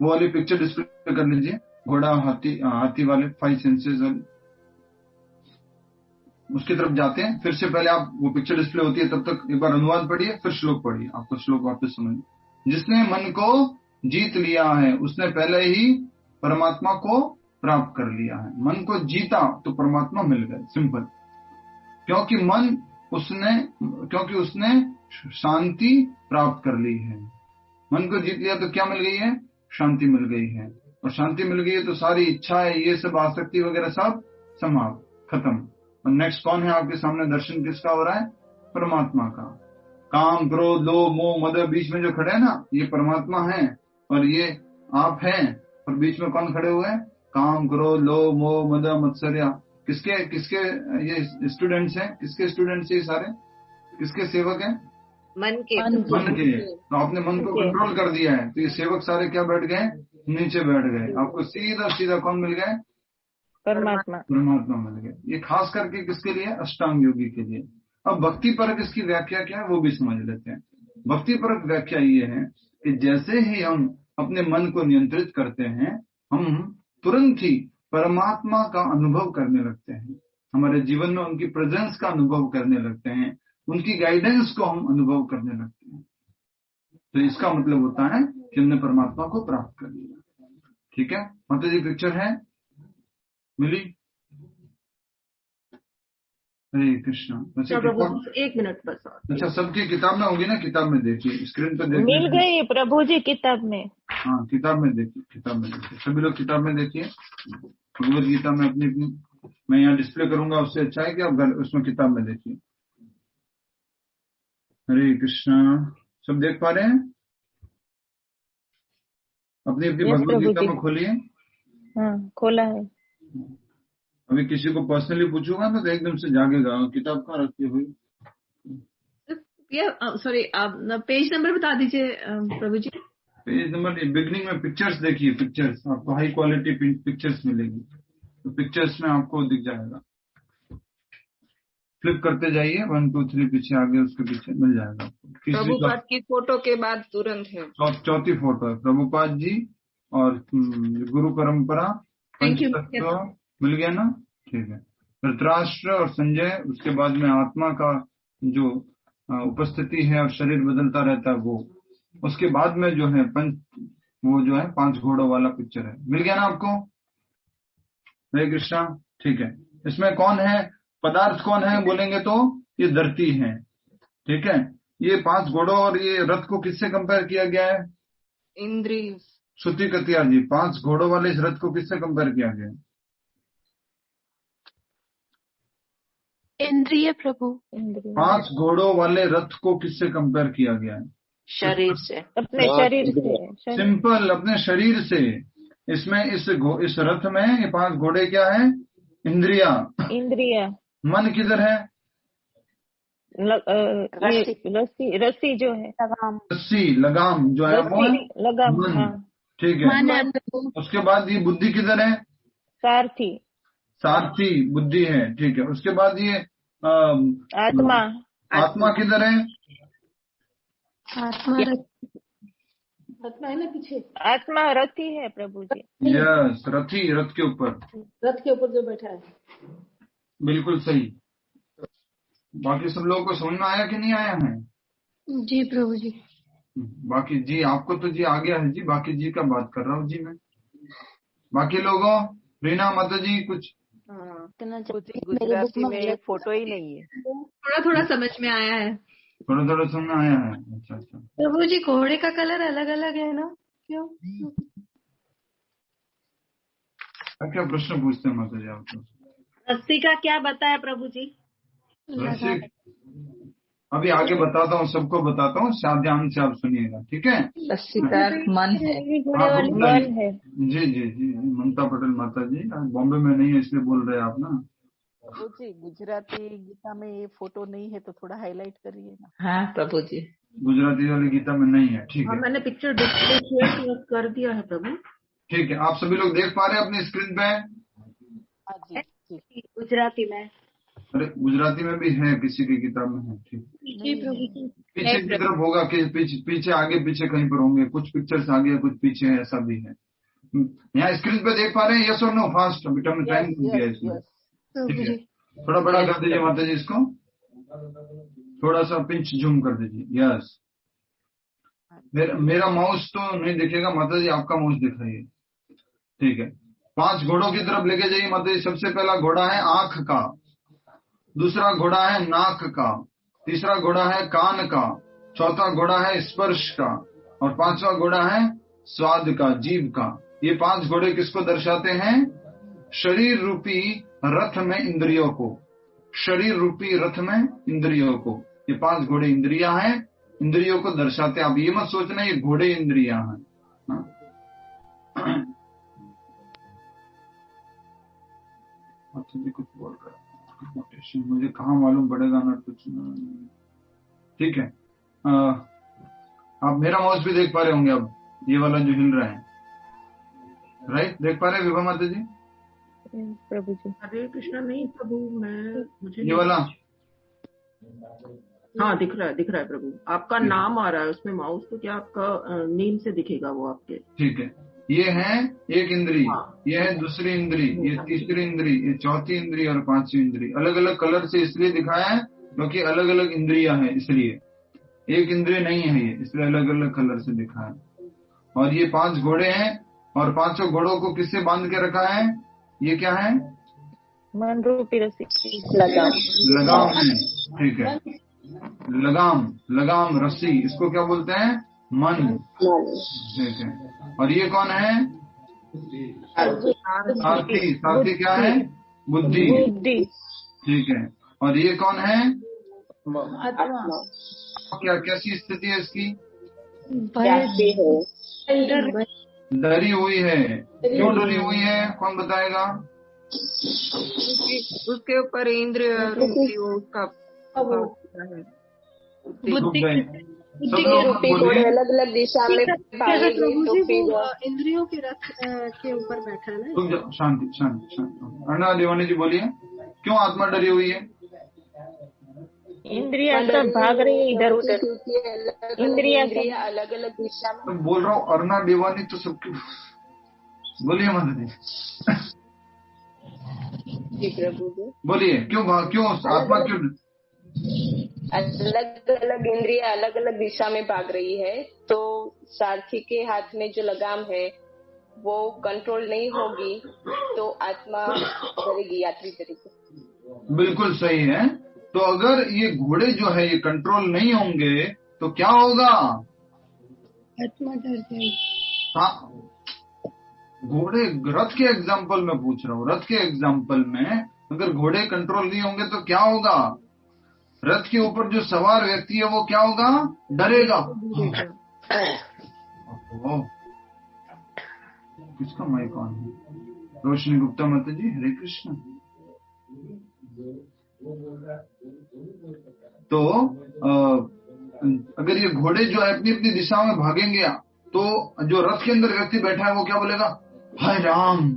वो वाली पिक्चर डिस्प्ले कर लीजिए, घोड़ा, हाथी वाले 5 सेंसेस वाले, उसकी तरफ जाते हैं। फिर से पहले आप, वो पिक्चर डिस्प्ले होती है तब तक एक बार अनुवाद पढ़िए, फिर श्लोक पढ़िए, आपको श्लोक वापस समझ। जिसने मन को जीत लिया है उसने पहले ही परमात्मा को प्राप्त कर लिया है। मन को जीता तो परमात्मा मिल गए, सिंपल। क्योंकि उसने शांति प्राप्त कर ली है। मन को जीत लिया तो क्या मिल गई है, शांति मिल गई है। और शांति मिल गई है तो सारी इच्छाएं, ये सब आसक्ति वगैरह सब समाप्त, खत्म। और नेक्स्ट कौन है आपके सामने, दर्शन किसका हो रहा है, परमात्मा का। काम, क्रोध, लोभ, मोह, मद, बीच में जो खड़े हैं ना, ये परमात्मा है और ये आप हैं। और बीच में कौन खड़े हुए हैं, काम, क्रोध, लोभ, मोह, मद, मत्सर्य। किसके ये स्टूडेंट्स हैं, किसके स्टूडेंट्स हैं ये सारे, किसके सेवक हैं, मन के। तो आपने मन को कंट्रोल कर दिया है तो ये सेवक सारे क्या बैठ गए, नीचे बैठ गए। आपको सीधा कौन मिल गए, परमात्मा मिल गए। ये खास करके किसके लिए, अष्टांग योगी के लिए। अब भक्ति परक इसकी व्याख्या क्या है वो भी समझ लेते हैं। भक्ति परक व्याख्या ये है कि जैसे ही हम अपने मन को नियंत्रित करते हैं, हम तुरंत ही परमात्मा का अनुभव करने लगते हैं, हमारे जीवन में उनकी प्रेजेंस का अनुभव करने लगते हैं, उनकी गाइडेंस को हम अनुभव करने लगते हैं। तो इसका मतलब होता है कि हमने परमात्मा को प्राप्त कर लिया। ठीक है माता जी, पिक्चर है मिली? हरे कृष्णा। एक मिनट बस। अच्छा, सबकी किताब में होगी ना? किताब में देखिए, स्क्रीन पे देखिए। मिल गई प्रभु जी किताब में। हाँ, किताब में देखिए, किताब में देखिए, सभी लोग किताब में देखिए। भगवत गीता में अपनी अपनी मैं यहाँ डिस्प्ले करूंगा, उससे अच्छा है कि आप उसमें किताब में देखिए। हरे कृष्णा। सब देख पा रहे हैं? अपनी अपनी भगवत गीता में खोलिए। हाँ, खोला है। अभी किसी को पर्सनली पूछूंगा ना तो एकदम से जागेगा, किताब कहाँ रखी हुई? सॉरी, आप पेज नंबर बता दीजिए प्रभु जी। पेज नंबर बिगनिंग में पिक्चर्स देखिए, पिक्चर्स आपको हाई क्वालिटी पिक्चर्स मिलेगी, तो पिक्चर्स में आपको दिख जाएगा। फ्लिप करते जाइए, 1 2 3 पीछे आगे, उसके पीछे मिल जाएगा आपको। प्रभुपाद की फोटो के बाद तुरंत है। चौथी फोटो है प्रभुपाद जी और गुरु परंपरा, पंचतत्व मिल गया ना? ठीक है। धृतराष्ट्र और संजय, उसके बाद में आत्मा का जो उपस्थिति है और शरीर बदलता रहता है वो, उसके बाद में जो है वो जो है 5 घोड़ों वाला पिक्चर है। मिल गया ना आपको? हरे कृष्णा। ठीक है, इसमें कौन है पदार्थ, कौन है बोलेंगे तो ये धरती है। ठीक है, ये 5 घोड़ों और ये रथ को किससे कंपेयर किया गया है? इंद्रिय। श्रुति कतियार जी, 5 घोड़ों वाले इस रथ को किससे कंपेयर किया गया है? इंद्रिय प्रभु। 5 घोड़ों वाले रथ को किससे कंपेयर किया गया है? शरीर से, अपने शरीर से। सिंपल, अपने शरीर से। इसमें इस रथ में ये 5 घोड़े क्या है? इंद्रिया। मन किधर है? रस्सी जो है, लगाम जो है वो लगाम। हाँ। ठीक है, उसके बाद ये बुद्धि किधर है? सारथी बुद्धि है। ठीक है, उसके बाद ये आत्मा किधर है? आत्मा है ना पीछे। आत्मा रथी है प्रभु जी। यस, रथी, रथ के ऊपर जो बैठा है। बिल्कुल सही। बाकी सब लोगों को समझ में आया कि नहीं आया है? जी प्रभु जी। बाकी जी आपको तो जी आ गया है जी, बाकी जी का बात कर रहा हूँ जी मैं। बाकी लोगों, रीना माता जी कुछ? गुजराती में एक फोटो ही नहीं है। थोड़ा थोड़ा समझ में आया है। थोड़ा थोड़ा समझ में आया है। अच्छा अच्छा। प्रभु जी घोड़े का कलर अलग अलग है ना, क्यों? क्या प्रश्न पूछते हैं माता जी आपको? रस्सी का क्या बताया प्रभु जी? रस्सी अभी आगे बताता हूँ, सबको बताता हूँ, ध्यान से आप सुनिएगा। ठीक है, रस्सी का मन है। मन है। जी जी जी, ममता पटेल माता जी आज बॉम्बे में नहीं है इसलिए बोल रहे हैं आप ना। प्रभु जी गुजराती गीता में ये फोटो नहीं है तो थोड़ा हाईलाइट करिए ना। हाँ प्रभु जी, गुजराती वाली गीता में नहीं है। ठीक है, मैंने पिक्चर डिस्प्ले कर दिया है प्रभु। ठीक है, आप सभी लोग देख पा रहे हैं अपनी स्क्रीन पे? गुजराती में। अरे गुजराती में भी है, किसी की किताब में है? ठीक, पीछे की तरफ होगा कि पीछे आगे पीछे कहीं पर होंगे, कुछ पिक्चर्स आगे कुछ पीछे है, ऐसा भी है। यहाँ स्क्रीन पे देख पा रहे हैं? यस और नो? फास्ट, अभी टाइम दिया इसमें। ठीक है, थोड़ा बड़ा कर दीजिए माता जी इसको, थोड़ा सा पिंच जूम कर दीजिए। यस, मेरा माउस तो नहीं दिखेगा माता जी, आपका माउस दिखाइए। ठीक है, 5 घोड़ों की तरफ लेके जाइए माता जी। सबसे पहला घोड़ा है आंख का, दूसरा घोड़ा है नाक का, तीसरा घोड़ा है कान का, चौथा घोड़ा है स्पर्श का और 5वां घोड़ा है स्वाद का, जीभ का। ये 5 घोड़े किसको दर्शाते हैं? शरीर रूपी रथ में इंद्रियों को, शरीर रूपी रथ में इंद्रियों को। ये 5 घोड़े इंद्रियां हैं, इंद्रियों को दर्शाते हैं। आप ये मत सोचना ये घोड़े इंद्रियां हैं। अच्छा जी कुछ बोल रहा है, मुझे कहाँ मालूम पड़ेगा ना कुछ। ठीक है, आप मेरा माउस भी देख पा रहे होंगे अब, ये वाला जो हिल रहा है, राइट? देख पा रहे हैं विभा माता जी? प्रभु जी हरे कृष्णा। नहीं प्रभु, मुझे ये वाला हाँ दिख रहा है प्रभु। आपका नाम आ रहा है उसमें माउस, तो क्या आपका नेम से दिखेगा वो आपके? ठीक है। ये है एक इंद्री, ये है दूसरी इंद्री, ये तीसरी इंद्री, ये चौथी इंद्री और पांचवी इंद्री। अलग अलग कलर से इसलिए दिखाया है क्योंकि अलग अलग इंद्रियां हैं, इसलिए एक इंद्रिय नहीं है ये, इसलिए अलग अलग कलर से दिखाया है। और ये 5 घोड़े हैं और 5 घोड़ों को किससे बांध के रखा है? ये क्या है? मन रूपी रस्सी, लगाम है। ठीक है, लगाम रस्सी, इसको क्या बोलते हैं? मन। ठीक है। और ये कौन है? सारथी क्या है? बुद्धि। ठीक है। और ये कौन है? क्या कैसी स्थिति है इसकी? डरी हुई है। क्यों डरी हुई है, कौन बताएगा? उसके ऊपर इंद्रिय रूपी वो उसका बुद्धि रूपी घोड़े अलग अलग दिशा में प्रभु जी वो इंद्रियों के रथ के ऊपर बैठा है ना। रुक जाओ, शांति शांति शांति। अर्णा देवानी जी बोलिए, क्यों आत्मा डरी हुई है? इंद्रियां सब भाग रही है इधर उधर, इंद्रियां अलग अलग दिशा में। तो बोल रहा हूँ अर्णा देवानी तो सबकी। बोलिए माता जी प्रभु जी बोलिए, क्यों आत्मा क्यों? अलग अलग इंद्रियां अलग अलग दिशा में भाग रही है, तो सारथी के हाथ में जो लगाम है वो कंट्रोल नहीं होगी तो आत्मा डरेगी, यात्री डरेगी। बिल्कुल सही है। तो अगर ये घोड़े जो है ये कंट्रोल नहीं होंगे तो क्या होगा? आत्मा डर जाएगी। हाँ, घोड़े, रथ के एग्जाम्पल में पूछ रहा हूँ, रथ के एग्जाम्पल में अगर घोड़े कंट्रोल नहीं होंगे तो क्या होगा? रथ के ऊपर जो सवार व्यक्ति है वो क्या होगा? डरेगा। किसका माइक ऑन है? रोशनी गुप्ता माता जी, हरे कृष्ण। तो अगर ये घोड़े जो है अपनी अपनी दिशा में भागेंगे तो जो रथ के अंदर व्यक्ति बैठा है वो क्या बोलेगा? हाय राम,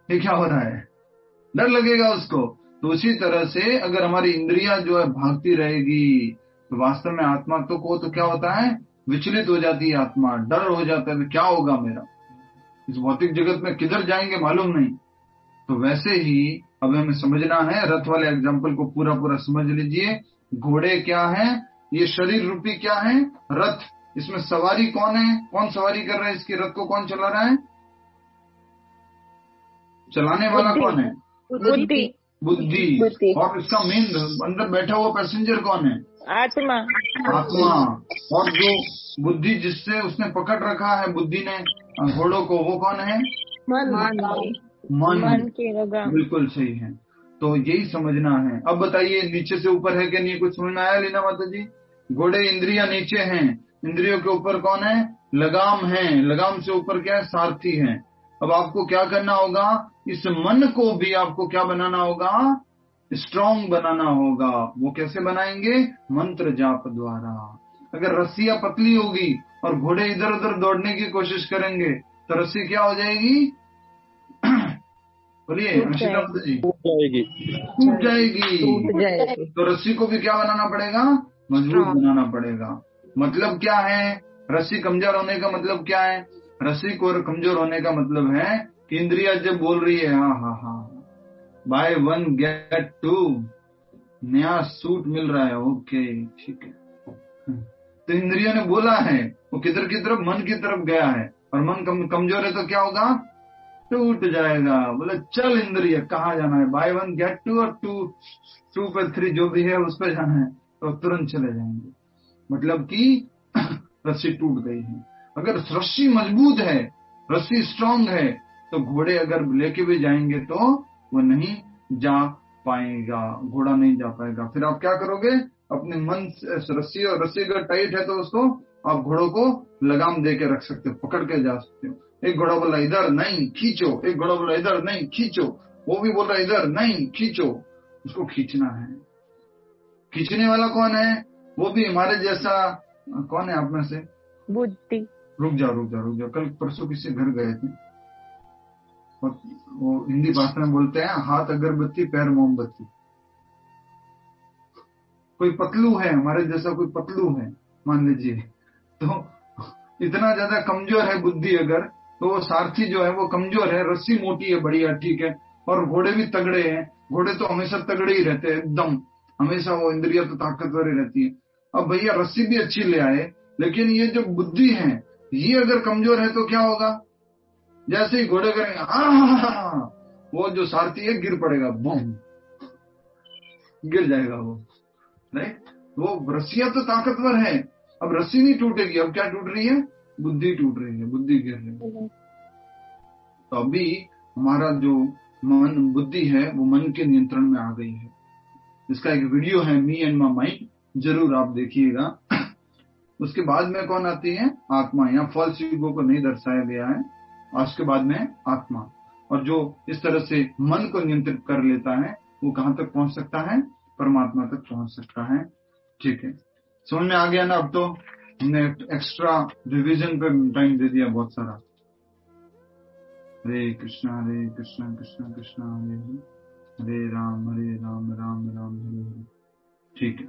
ये क्या हो रहा है? डर लगेगा उसको। तो उसी तरह से अगर हमारी इंद्रियां जो है भागती रहेगी तो वास्तव में आत्मा तो क्या होता है? विचलित हो जाती है आत्मा, डर हो जाता है, क्या होगा मेरा, इस भौतिक जगत में किधर जाएंगे मालूम नहीं। तो वैसे ही अब हमें समझना है, रथ वाले एग्जाम्पल को पूरा पूरा समझ लीजिए। घोड़े क्या है? ये शरीर रूपी क्या है? रथ। इसमें सवारी कौन है? कौन सवारी कर रहा है इसकी? रथ को कौन चला रहा है? चलाने वाला कौन है? बुद्धि। और इसका मेन अंदर बैठा हुआ पैसेंजर कौन है? आत्मा। और जो बुद्धि जिससे उसने पकड़ रखा है बुद्धि ने घोड़ों को, वो कौन है? मन के लगाम। बिल्कुल सही है। तो यही समझना है। अब बताइए नीचे से ऊपर है कि नहीं, कुछ समझ में आया लीना माता जी? घोड़े इंद्रियां नीचे हैं, इंद्रियों के ऊपर कौन है? लगाम है, लगाम से ऊपर क्या है? सारथी है। अब आपको क्या करना होगा? इस मन को भी आपको क्या बनाना होगा? स्ट्रॉन्ग बनाना होगा। वो कैसे बनाएंगे? मंत्र जाप द्वारा। अगर रस्सियां पतली होगी और घोड़े इधर उधर दौड़ने की कोशिश करेंगे तो रस्सी क्या हो जाएगी? बोलिए जी। टूट जाएगी। तो रस्सी को भी क्या बनाना पड़ेगा? मजबूत बनाना पड़ेगा। मतलब क्या है? रस्सी कमजोर होने का मतलब क्या है? रस्सी को कमजोर होने का मतलब है कि इंद्रिया जब बोल रही है हाँ बाय 1 get 2, नया सूट मिल रहा है, ओके ठीक है, तो इंद्रिया ने बोला है, वो किधर की तरफ? मन की तरफ गया है। और मन कमजोर है तो क्या होगा? टूट जाएगा। बोले चल इंद्रिय, कहाँ जाना है? बाय 1 get 2 और 2 पे 3 जो भी है उस पर जाना है, तो तुरंत चले जाएंगे। मतलब कि रस्सी टूट गई है। अगर रस्सी मजबूत है, रस्सी स्ट्रांग है, तो घोड़े अगर लेके भी जाएंगे तो वो नहीं जा पाएगा, घोड़ा नहीं जा पाएगा। फिर आप क्या करोगे? अपने मन से रस्सी, और रस्सी अगर टाइट है तो उसको आप घोड़ों को लगाम दे के रख सकते हो, पकड़ के जा सकते हो। एक घोड़ा बोला इधर नहीं खींचो, एक घोड़ा बोला इधर नहीं खींचो, वो भी बोल रहा इधर नहीं खींचो, उसको खींचना है। खींचने वाला कौन है? वो भी हमारे जैसा कौन है आप में से? बुद्धि। रुक जाओ। कल परसों किसी घर गए थे, वो हिंदी भाषा में बोलते हैं हाथ अगरबत्ती पैर मोमबत्ती। कोई पतलू है, हमारे जैसा कोई पतलू है मान लीजिए, तो इतना ज्यादा कमजोर है बुद्धि अगर, तो वो सारथी जो है वो कमजोर है, रस्सी मोटी है बढ़िया, ठीक है, और घोड़े भी तगड़े हैं, घोड़े तो हमेशा तगड़े ही रहते हैं एकदम, हमेशा वो इंद्रिया तो ताकतवर ही रहती है। अब भैया रस्सी भी अच्छी ले आए, लेकिन ये जो बुद्धि है ये अगर कमजोर है तो क्या होगा, जैसे ही घोड़े करेंगे वो जो सारथी है गिर पड़ेगा, बूम, गिर जाएगा वो, राइट। वो रस्सियां तो ताकतवर है, अब रस्सी नहीं टूटेगी, अब क्या टूट रही है, बुद्धि टूट रही है, बुद्धि गिर रही है। तो अभी हमारा जो मन बुद्धि है वो मन के नियंत्रण में आ गई है। इसका एक वीडियो है, मी एंड माई माइंड, जरूर आप देखिएगा। उसके बाद में कौन आती है, आत्मा। यहाँ फॉल्स ईगो को नहीं दर्शाया गया है, और उसके बाद में आत्मा। और जो इस तरह से मन को नियंत्रित कर लेता है वो कहां तक पहुंच सकता है, परमात्मा तक पहुंच सकता है। ठीक है, समझ में आ गया ना। अब तो हमने एक्स्ट्रा रिवीजन पे टाइम दे दिया बहुत सारा। हरे कृष्णा कृष्ण कृष्ण हरे हरे राम राम राम हरे हरे। ठीक है,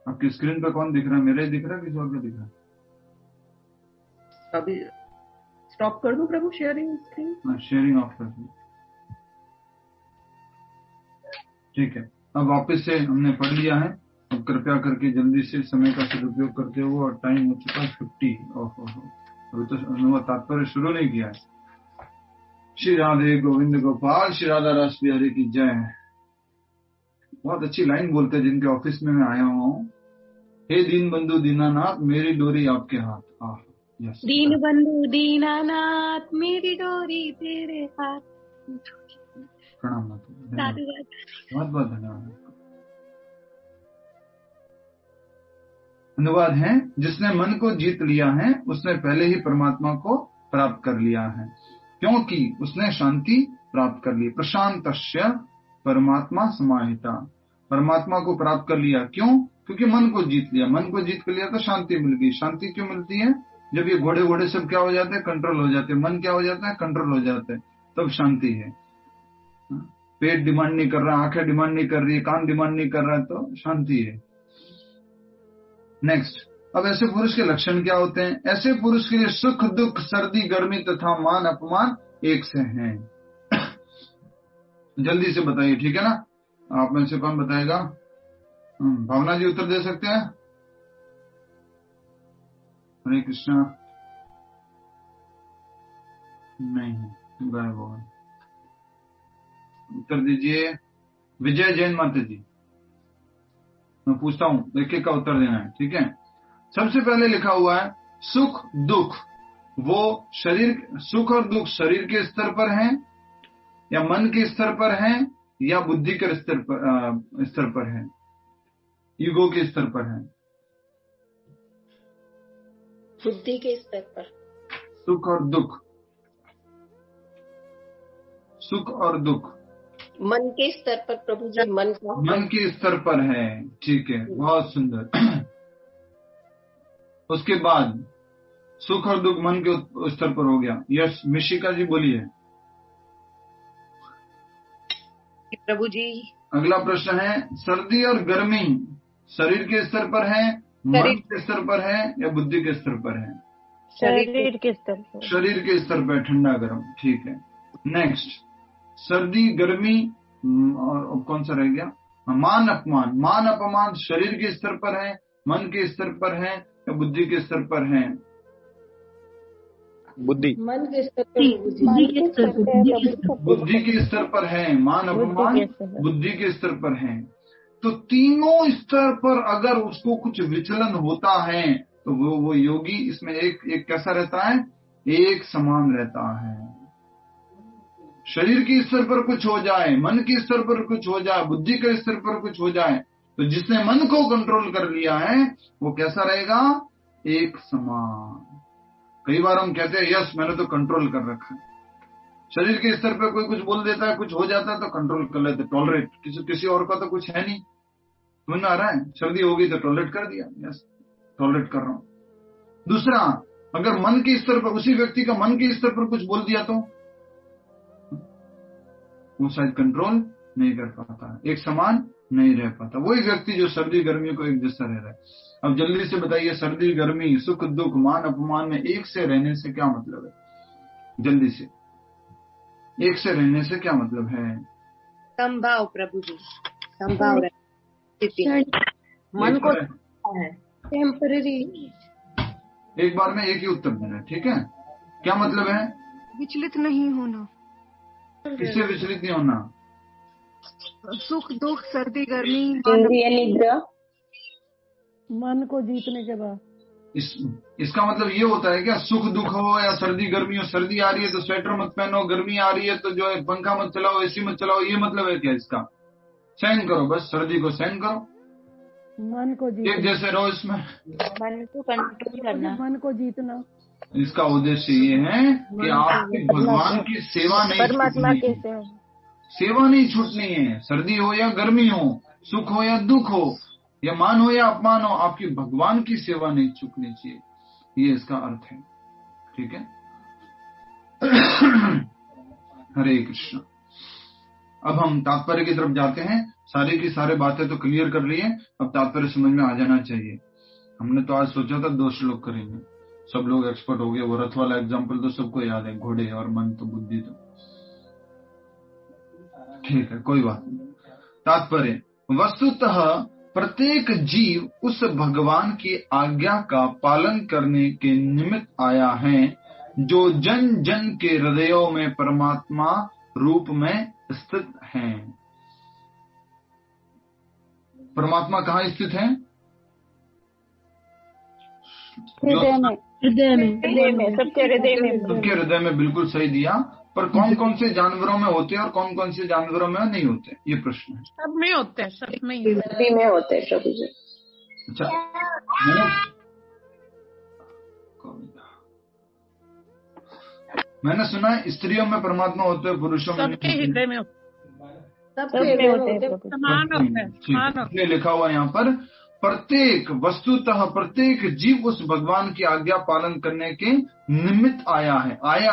आपकी स्क्रीन पे कौन दिख रहा है, मेरा ही दिख रहा है, किसी और का दिख रहा है? अभी स्टॉप कर दूं प्रभु शेयरिंग स्क्रीन? हाँ, शेयरिंग ऑफ कर दूं। ठीक है, अब वापस से हमने पढ़ लिया है। अब कृपया करके जल्दी से समय का सदुपयोग करते हुए, और टाइम हो चुका है 50। अभी तो अनुवाद तात्पर्य शुरू नहीं किया है। श्री राधे गोविंद गोपाल, श्री राधा रस बिहारी की जय। बहुत अच्छी लाइन बोलते हैं जिनके ऑफिस में मैं आया हुआ हूँ। हे दीन बंधु दीनानाथ मेरी डोरी आपके हाथ। यस, दीन बंधु दीनानाथ मेरी डोरी तेरे हाथ। प्रणाम माता, बहुत बहुत धन्यवाद। अनुवाद है, जिसने मन को जीत लिया है उसने पहले ही परमात्मा को प्राप्त कर लिया है, क्योंकि उसने शांति प्राप्त कर ली। प्रशांतस्य परमात्मा समाहिता, परमात्मा को प्राप्त कर लिया। क्यों? क्योंकि मन को जीत लिया। मन को जीत कर लिया तो शांति मिल गई। शांति क्यों मिलती है? जब ये घोड़े घोड़े सब क्या हो जाते हैं, कंट्रोल हो जाते हैं। मन क्या हो जाता है, कंट्रोल हो जाता है, तब शांति है। पेट डिमांड नहीं कर रहा, आंखें डिमांड नहीं कर रही है, कान डिमांड नहीं कर रहा है, तो शांति है। नेक्स्ट, अब ऐसे पुरुष के लक्षण क्या होते हैं? ऐसे पुरुष के लिए सुख दुख सर्दी गर्मी तथा मान अपमान एक से हैं। जल्दी से बताइए, ठीक है ना? आप में से कौन बताएगा? भावना जी उत्तर दे सकते हैं? हरे कृष्णा नहीं, गायब हो गए। उत्तर दीजिए विजय जैन माता जी। मैं पूछता हूं, एक एक का उत्तर देना है, ठीक है? सबसे पहले लिखा हुआ है सुख दुख, वो शरीर, सुख और दुख शरीर के स्तर पर हैं या मन के स्तर पर हैं या बुद्धि के स्तर पर है, ईगो के स्तर पर है? बुद्धि के स्तर पर। सुख और दुख, सुख और दुख मन के स्तर पर प्रभु जी, मन के स्तर पर है। ठीक है, बहुत सुंदर। उसके बाद सुख और दुख मन के स्तर पर हो गया। यस, मिशिका जी बोलिए। प्रभु जी, अगला प्रश्न है, सर्दी और गर्मी शरीर के स्तर पर है, मन के स्तर पर है या बुद्धि के स्तर पर है? शरीर के स्तर पर। शरीर के स्तर पर, ठंडा गर्म। ठीक है, नेक्स्ट, सर्दी गर्मी और कौन सा रह गया? मान अपमान, मान अपमान शरीर के स्तर पर है, मन के स्तर पर है या बुद्धि के स्तर पर है? बुद्धि, मन के स्तर पर, बुद्धि के स्तर पर है। मान अपमान बुद्धि के स्तर पर है। तो तीनों स्तर पर अगर उसको कुछ विचलन होता है तो वो योगी इसमें एक कैसा रहता है? एक समान रहता है। शरीर के स्तर पर कुछ हो जाए, मन के स्तर पर कुछ हो जाए, बुद्धि के स्तर पर कुछ हो जाए, तो जिसने मन को कंट्रोल कर लिया है वो कैसा रहेगा? एक समान। कई बार हम कहते हैं यस मैंने तो कंट्रोल कर रखा है। शरीर के स्तर पर कोई कुछ बोल देता है, कुछ हो जाता है तो कंट्रोल कर लेते, टॉलरेट। किसी और का तो कुछ है नहीं, समझ आ रहा है? सर्दी होगी तो टॉलरेट कर दिया, यस टॉलरेट कर रहा हूं। दूसरा, अगर मन के स्तर पर, उसी व्यक्ति का मन के स्तर पर कुछ बोल दिया तो वो शायद कंट्रोल नहीं कर पाता, एक समान नहीं रह पाता। वही व्यक्ति जो सर्दी गर्मी को एक जैसा रह रहा है। अब जल्दी से बताइए, सर्दी गर्मी, सुख दुख, मान अपमान में एक से रहने से क्या मतलब है? जल्दी से, एक से रहने से क्या मतलब है? संभाव प्रभु जी, संभाव मन को टेम्पररी। एक बार में एक ही उत्तर देना है, ठीक है? क्या मतलब है? विचलित नहीं होना। किससे विचलित नहीं होना? सुख दुख सर्दी गर्मी इंद्रिय निग्रह, मन को जीतने के बाद। इसका मतलब ये होता है क्या, सुख दुख हो या सर्दी गर्मी हो, सर्दी आ रही है तो स्वेटर मत पहनो, गर्मी आ रही है तो जो है पंखा मत चलाओ, एसी मत चलाओ, ये मतलब है क्या इसका? सहन करो, बस सर्दी को सहन करो, मन को जीतना, एक जैसे रहो इसमें, मन को कंट्रोल करना, मन को जीतना। इसका उद्देश्य ये है कि आपकी भगवान की सेवा नहीं, परमात्मा की सेवा नहीं छूटनी है। सर्दी हो या गर्मी हो, सुख हो या दुख हो, या मान हो या अपमान हो, आपकी भगवान की सेवा नहीं चूकनी चाहिए, ये इसका अर्थ है, ठीक है? हरे कृष्ण। अब हम तात्पर्य की तरफ जाते हैं। सारी की सारे बातें तो क्लियर कर ली है, अब तात्पर्य समझ में आ जाना चाहिए। हमने तो आज सोचा था 2 श्लोक करेंगे, सब लोग एक्सपर्ट हो गए। वो रथ वाला एग्जाम्पल तो सबको याद है, घोड़े और मन तो बुद्धि तो, ठीक है, कोई बात नहीं। तात्पर्य, वस्तुतः प्रत्येक जीव उस भगवान की आज्ञा का पालन करने के निमित्त आया है जो जन जन के हृदयों में परमात्मा रूप में स्थित है। परमात्मा कहाँ स्थित है? हृदय में, हृदय में, सबके हृदय में, सबके हृदय में, बिल्कुल सही दिया। पर कौन कौन से जानवरों में होते हैं और कौन कौन से जानवरों में नहीं होते, ये प्रश्न है। सब में होते हैं, सब में सभी में होते हैं प्रभु जी। अच्छा, मैंने सुना है स्त्रियों में परमात्मा होते हैं, पुरुषों में सबके हृदय में होते हैं। लिखा हुआ यहाँ पर, प्रत्येक वस्तुतः प्रत्येक जीव उस भगवान की आज्ञा पालन करने के निमित्त आया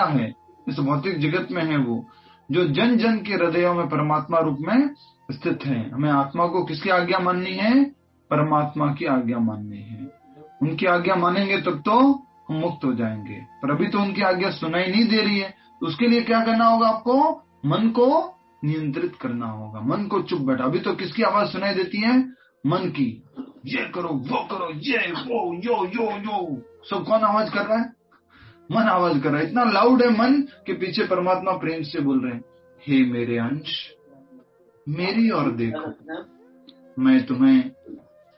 है इस भौतिक जगत में है वो, जो जन जन के हृदयों में परमात्मा रूप में स्थित है। हमें आत्मा को किसकी आज्ञा माननी है? परमात्मा की आज्ञा माननी है। उनकी आज्ञा मानेंगे तब तो हम मुक्त हो जाएंगे, पर अभी तो उनकी आज्ञा सुनाई नहीं दे रही है। तो उसके लिए क्या करना होगा? आपको मन को नियंत्रित करना होगा, मन को चुप बैठा। अभी तो किसकी आवाज सुनाई देती है? मन की। ये करो, वो करो, ये वो, यो यो यो, सब कौन आवाज कर रहा है? मन आवाज कर रहा है। इतना लाउड है मन के पीछे परमात्मा प्रेम से बोल रहे हैं, हे मेरे अंश, मेरी ओर देखो, मैं तुम्हें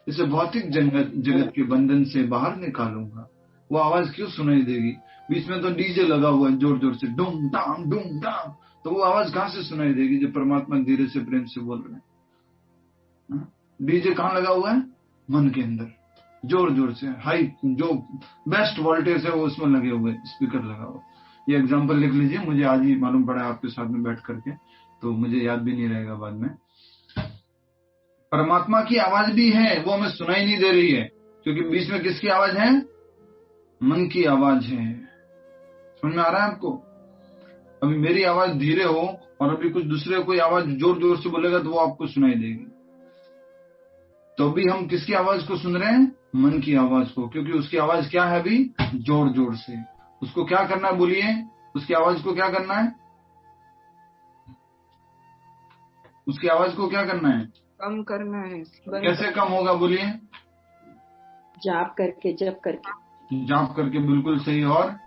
इस भौतिक जगत के बंधन से बाहर निकालूंगा। वो आवाज क्यों सुनाई देगी? बीच में तो डीजे लगा हुआ है जोर जोर से, डूम डाम डूम डाम, तो वो आवाज कहां से सुनाई देगी जब परमात्मा धीरे से प्रेम से बोल रहे हैं? डीजे कहाँ लगा हुआ है? मन के अंदर, जोर जोर से हाई, जो बेस्ट वोल्टेज है वो उसमें लगे हुए, स्पीकर लगा हुआ। ये एग्जांपल लिख लीजिए, मुझे आज ही मालूम पड़ा आपके साथ में बैठ करके, तो मुझे याद भी नहीं रहेगा बाद में। परमात्मा की आवाज भी है, वो हमें सुनाई नहीं दे रही है, क्योंकि बीच में किसकी आवाज है? मन की आवाज है। समझ में आ रहा है आपको? अभी मेरी आवाज धीरे हो और अभी कुछ दूसरे कोई आवाज जोर जोर से बोलेगा तो वो आपको सुनाई देगी। तो अभी हम किसकी आवाज को सुन रहे हैं? मन की आवाज को, क्योंकि उसकी आवाज क्या है? अभी जोर जोर से। उसको क्या करना है? बोलिए, उसकी आवाज को क्या करना है? उसकी आवाज को क्या करना है? कम करना है। कैसे कम होगा? बोलिए। जाप करके, जप करके, जाप करके, बिल्कुल सही। और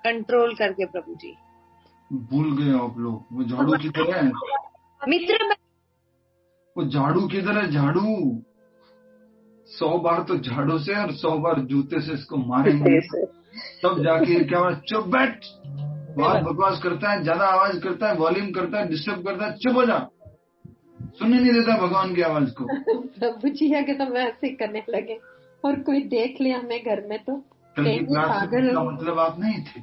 कंट्रोल करके प्रभु जी। भूल गए आप लोग, वो झाड़ू की तरह है। मित्र, वो झाड़ू की तरह, झाड़ू 100 बार तो झाड़ू से और 100 बार जूते से इसको मारेंगे, तब जाके क्या हुआ? चुप बैठ, बहुत बकवास करता है, ज्यादा आवाज करता है, वॉल्यूम करता है, डिस्टर्ब करता है, चुप हो जा, सुनने नहीं देता भगवान की आवाज को। प्रभु जी आगे तो वैसे करने लगे, और कोई देख लिया हमें घर में तो कल की क्लास का मतलब आप नहीं थे।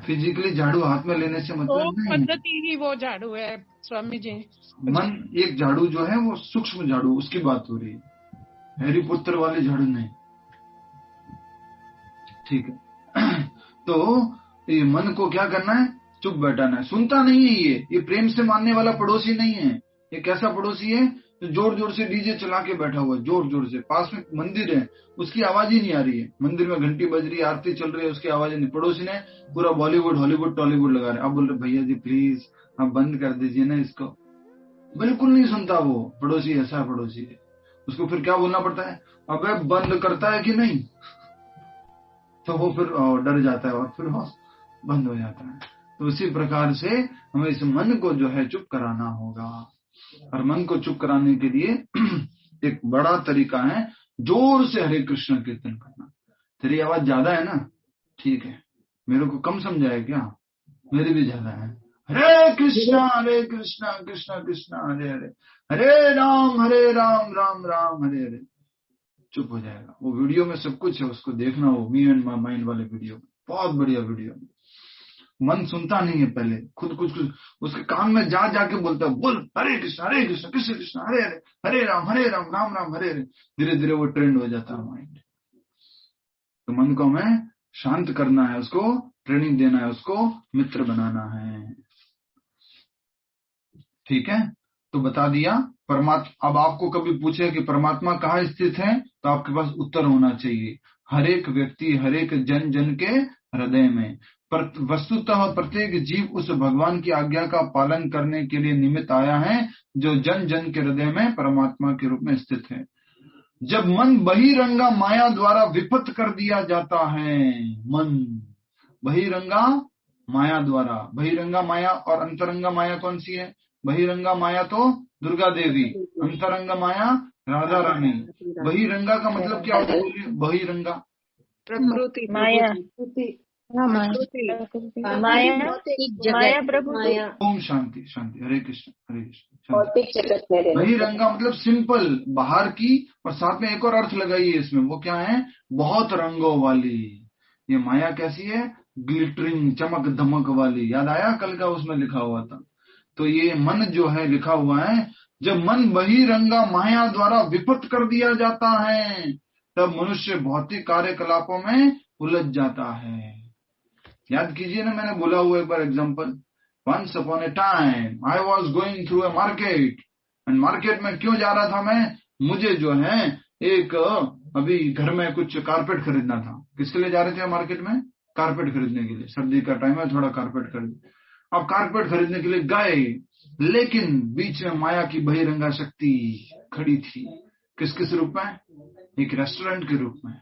फिजिकली झाड़ू हाथ में लेने से मतलब नहीं, पद्धति ही वो झाड़ू है स्वामी जी। मन एक झाड़ू जो है वो सूक्ष्म झाड़ू, उसकी बात हो रही है, हैरी पुत्र वाले झाड़ू नहीं, ठीक है? तो ये मन को क्या करना है? चुप बैठाना है। सुनता नहीं है ये प्रेम से मानने वाला पड़ोसी नहीं है। ये कैसा पड़ोसी है जो जोर जोर से डीजे चला के बैठा हुआ है, जोर जोर से। पास में मंदिर है, उसकी आवाज ही नहीं आ रही है। मंदिर में घंटी बज रही है, आरती चल रही है, उसकी आवाज नहीं। पड़ोसी ने पूरा बॉलीवुड हॉलीवुड टॉलीवुड लगा रहे। आप बोल रहे भैया जी प्लीज आप बंद कर दीजिए ना इसको। बिल्कुल नहीं सुनता वो पड़ोसी, ऐसा पड़ोसी है। उसको फिर क्या बोलना पड़ता है, अबे बंद करता है कि नहीं, तो वो फिर डर जाता है और फिर वो बंद हो जाता है। तो उसी प्रकार से हमें इस मन को जो है चुप कराना होगा। और मन को चुप कराने के लिए एक बड़ा तरीका है जोर से हरे कृष्ण कीर्तन करना। तेरी आवाज ज्यादा है ना, ठीक है, मेरे को कम समझा है क्या, मेरी भी ज्यादा है। हरे कृष्णा कृष्णा कृष्णा हरे हरे, हरे राम राम राम हरे हरे। चुप हो जाएगा। वो वीडियो में सब कुछ है, उसको देखना, वो मी एंड माई माइंड वाले वीडियो, बहुत बढ़िया वीडियो। मन सुनता नहीं है, पहले खुद कुछ उसके कान में जाके बोलता है, बोल हरे कृष्ण कृष्ण कृष्ण हरे हरे, हरे राम राम राम हरे हरे। धीरे धीरे वो ट्रेंड हो जाता है माइंड। तो मन को हमें शांत करना है, उसको ट्रेनिंग देना है, उसको मित्र बनाना है। ठीक है, तो बता दिया परमात्मा। अब आपको कभी पूछे कि परमात्मा कहाँ स्थित है, तो आपके पास उत्तर होना चाहिए, हर एक व्यक्ति, हर एक जन जन के हृदय में। वस्तुतः प्रत्येक जीव उस भगवान की आज्ञा का पालन करने के लिए निमित्त आया है जो जन जन के हृदय में परमात्मा के रूप में स्थित है। जब मन बहिरंगा माया द्वारा विपत कर दिया जाता है, मन बहिरंगा माया द्वारा, बहिरंगा माया और अंतरंगा माया कौन सी है? बहिरंगा माया तो दुर्गा देवी, अंतरंगा माया राधा रानी। बहिरंगा का मतलब क्या होता है? बहिरंगा प्रकृति, माया, माया प्रभु। ओम शांति शांति, हरे कृष्ण हरे कृष्ण। बहिरंगा मतलब सिंपल, बाहर की, और साथ में एक और अर्थ लगाइए इसमें, वो क्या है? बहुत रंगों वाली। ये माया कैसी है? ग्लिटरिंग, चमक धमक वाली। याद आया कल का उसमें लिखा हुआ था। तो ये मन जो है लिखा हुआ है, जब मन बहिरंगा माया द्वारा विपत कर दिया जाता है तब मनुष्य भौतिक कार्यकलापों में उलझ जाता है। याद कीजिए ना, मैंने बोला हुआ एक बार example, once upon a time I was going through a market, and market में क्यों जा रहा था मैं? मुझे जो है एक अभी घर में कुछ कारपेट खरीदना था। किसके लिए जा रहे थे मार्केट में? कारपेट खरीदने के लिए। सर्दी का टाइम है, थोड़ा कारपेट खरीद। अब कारपेट खरीदने के लिए गए, लेकिन बीच में माया की बहिरंगा शक्ति खड़ी थी। किस किस रूप में? एक रेस्टोरेंट के रूप में।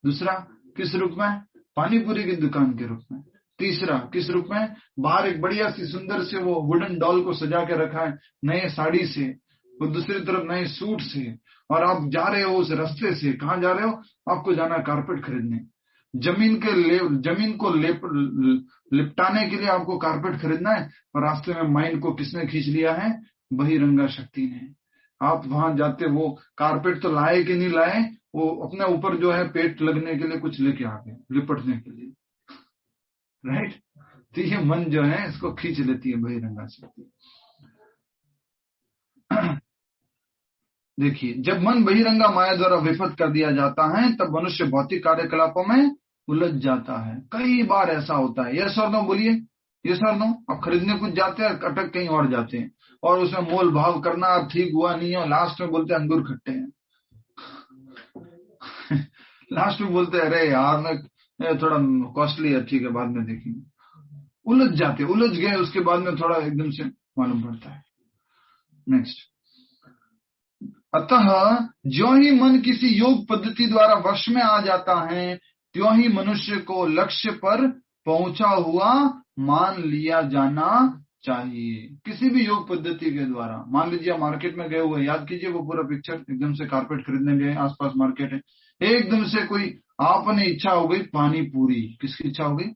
दूसरा किस रूप में? पानी पूरी की दुकान के रूप में। तीसरा किस रूप में? बाहर एक बढ़िया सी सुंदर से वो वुडन डॉल को सजा के रखा है नए साड़ी से, और दूसरी तरफ नए सूट से, और आप जा रहे हो उस रास्ते से। कहाँ जा रहे हो? आपको जाना है कारपेट खरीदने। जमीन को लिपटाने के लिए आपको कारपेट खरीदना है, और रास्ते में माइंड को किसने खींच लिया है? बहिरंगा शक्ति ने। आप वहां जाते, वो कारपेट तो लाए कि नहीं लाए, वो अपने ऊपर जो है पेट लगने के लिए कुछ लेके आ गए, लिपटने के लिए, राइट? तो ये मन जो है इसको खींच लेती है बहिरंगा शक्ति। देखिए, जब मन बहिरंगा माया द्वारा विपत कर दिया जाता है तब मनुष्य भौतिक कार्यकलापों में उलझ जाता है। कई बार ऐसा होता है। यस और नो बोलिए, यस और नो। आप खरीदने कुछ जाते हैं, अटक कहीं और जाते हैं, और उसमें मोल भाव करना ठीक हुआ नहीं है, लास्ट में बोलते हैं अंगूर खट्टे हैं। लास्ट में बोलते हैं अरे यार मैं थोड़ा कॉस्टली है, ठीक है बाद में देखेंगे। उलझ जाते, उलझ गए, उसके बाद में थोड़ा एकदम से मालूम पड़ता है। नेक्स्ट, अतः जो ही मन किसी योग पद्धति द्वारा वश में आ जाता है त्यों ही मनुष्य को लक्ष्य पर पहुंचा हुआ मान लिया जाना चाहिए। किसी भी योग पद्धति के द्वारा, मान लीजिए मार्केट में गए हुए, याद कीजिए वो पूरा पिक्चर, एकदम से कारपेट खरीदने गए, आसपास मार्केट है, एकदम से कोई आपने इच्छा हो गई पानी पूरी। किसकी इच्छा हो गई?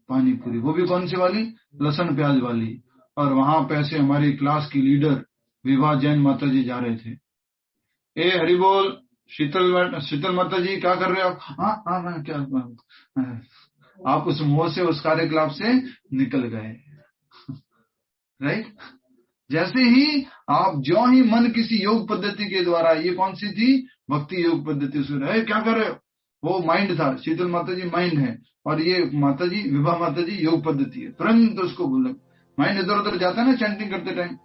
पानी पूरी। वो भी कौन सी वाली? लहसुन प्याज वाली। और वहां पे ऐसे हमारी क्लास की लीडर विभा जैन माता जी जा रहे थे। ए हरि बोल, शीतल माता जी क्या कर रहे हो आप? हाँ मैं क्या, आप उस मोह से, उस कार्यकलाप से निकल गए, राइट? जैसे ही आप, जो ही मन किसी योग पद्धति के द्वारा, ये कौन सी थी? भक्ति योग पद्धति से, क्या कर रहे हो? वो माइंड था, शीतल माता जी माइंड है, और ये माता जी विभा माता जी योग पद्धति है। तुरंत उसको बोलो, माइंड इधर उधर जाता है ना चैंटिंग करते टाइम,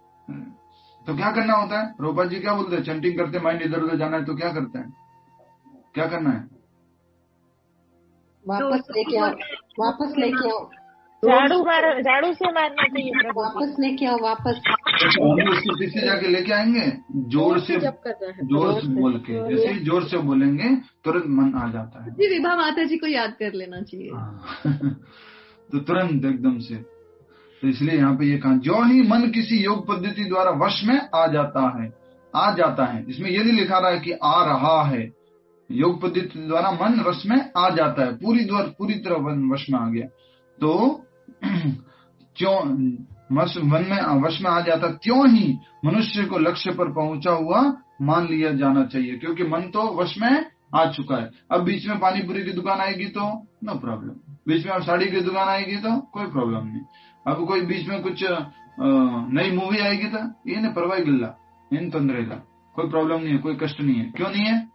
तो क्या करना होता है? रूपा जी क्या बोलते हैं? चैंटिंग करते माइंड इधर उधर जाना है तो क्या करता है, क्या करना है? वापस लेके आओ, वापस लेके आओ, झाड़ू से मारना चाहिए प्रभु। वापस लेके आओ, वापस। हम उसको पीछे जाके लेके आएंगे, जोर से बोल के, जैसे ही जोर से बोलेंगे तुरंत मन आ जाता है। जी विभा माता जी को याद कर लेना चाहिए। तो तुरंत एकदम से। तो इसलिए यहाँ पे ये कहा, जो ही मन किसी योग पद्धति द्वारा वश में आ जाता है। इसमें ये नहीं लिखा रहा है कि आ रहा है, योग पद्धति द्वारा मन वश में आ जाता है, पूरी तरह वश में आ गया। तो क्यों मन में वश में आ जाता, त्यों ही मनुष्य को लक्ष्य पर पहुंचा हुआ मान लिया जाना चाहिए, क्योंकि मन तो वश में आ चुका है। अब बीच में पानी पूरी की दुकान आएगी तो नो प्रॉब्लम, बीच में अब साड़ी की दुकान आएगी तो कोई प्रॉब्लम नहीं, अब कोई बीच में कुछ नई मूवी आएगी तो ये नहीं परवाह गिल्ला, इन तंद्रे का कोई प्रॉब्लम नहीं है, कोई कष्ट नहीं है। क्यों नहीं है?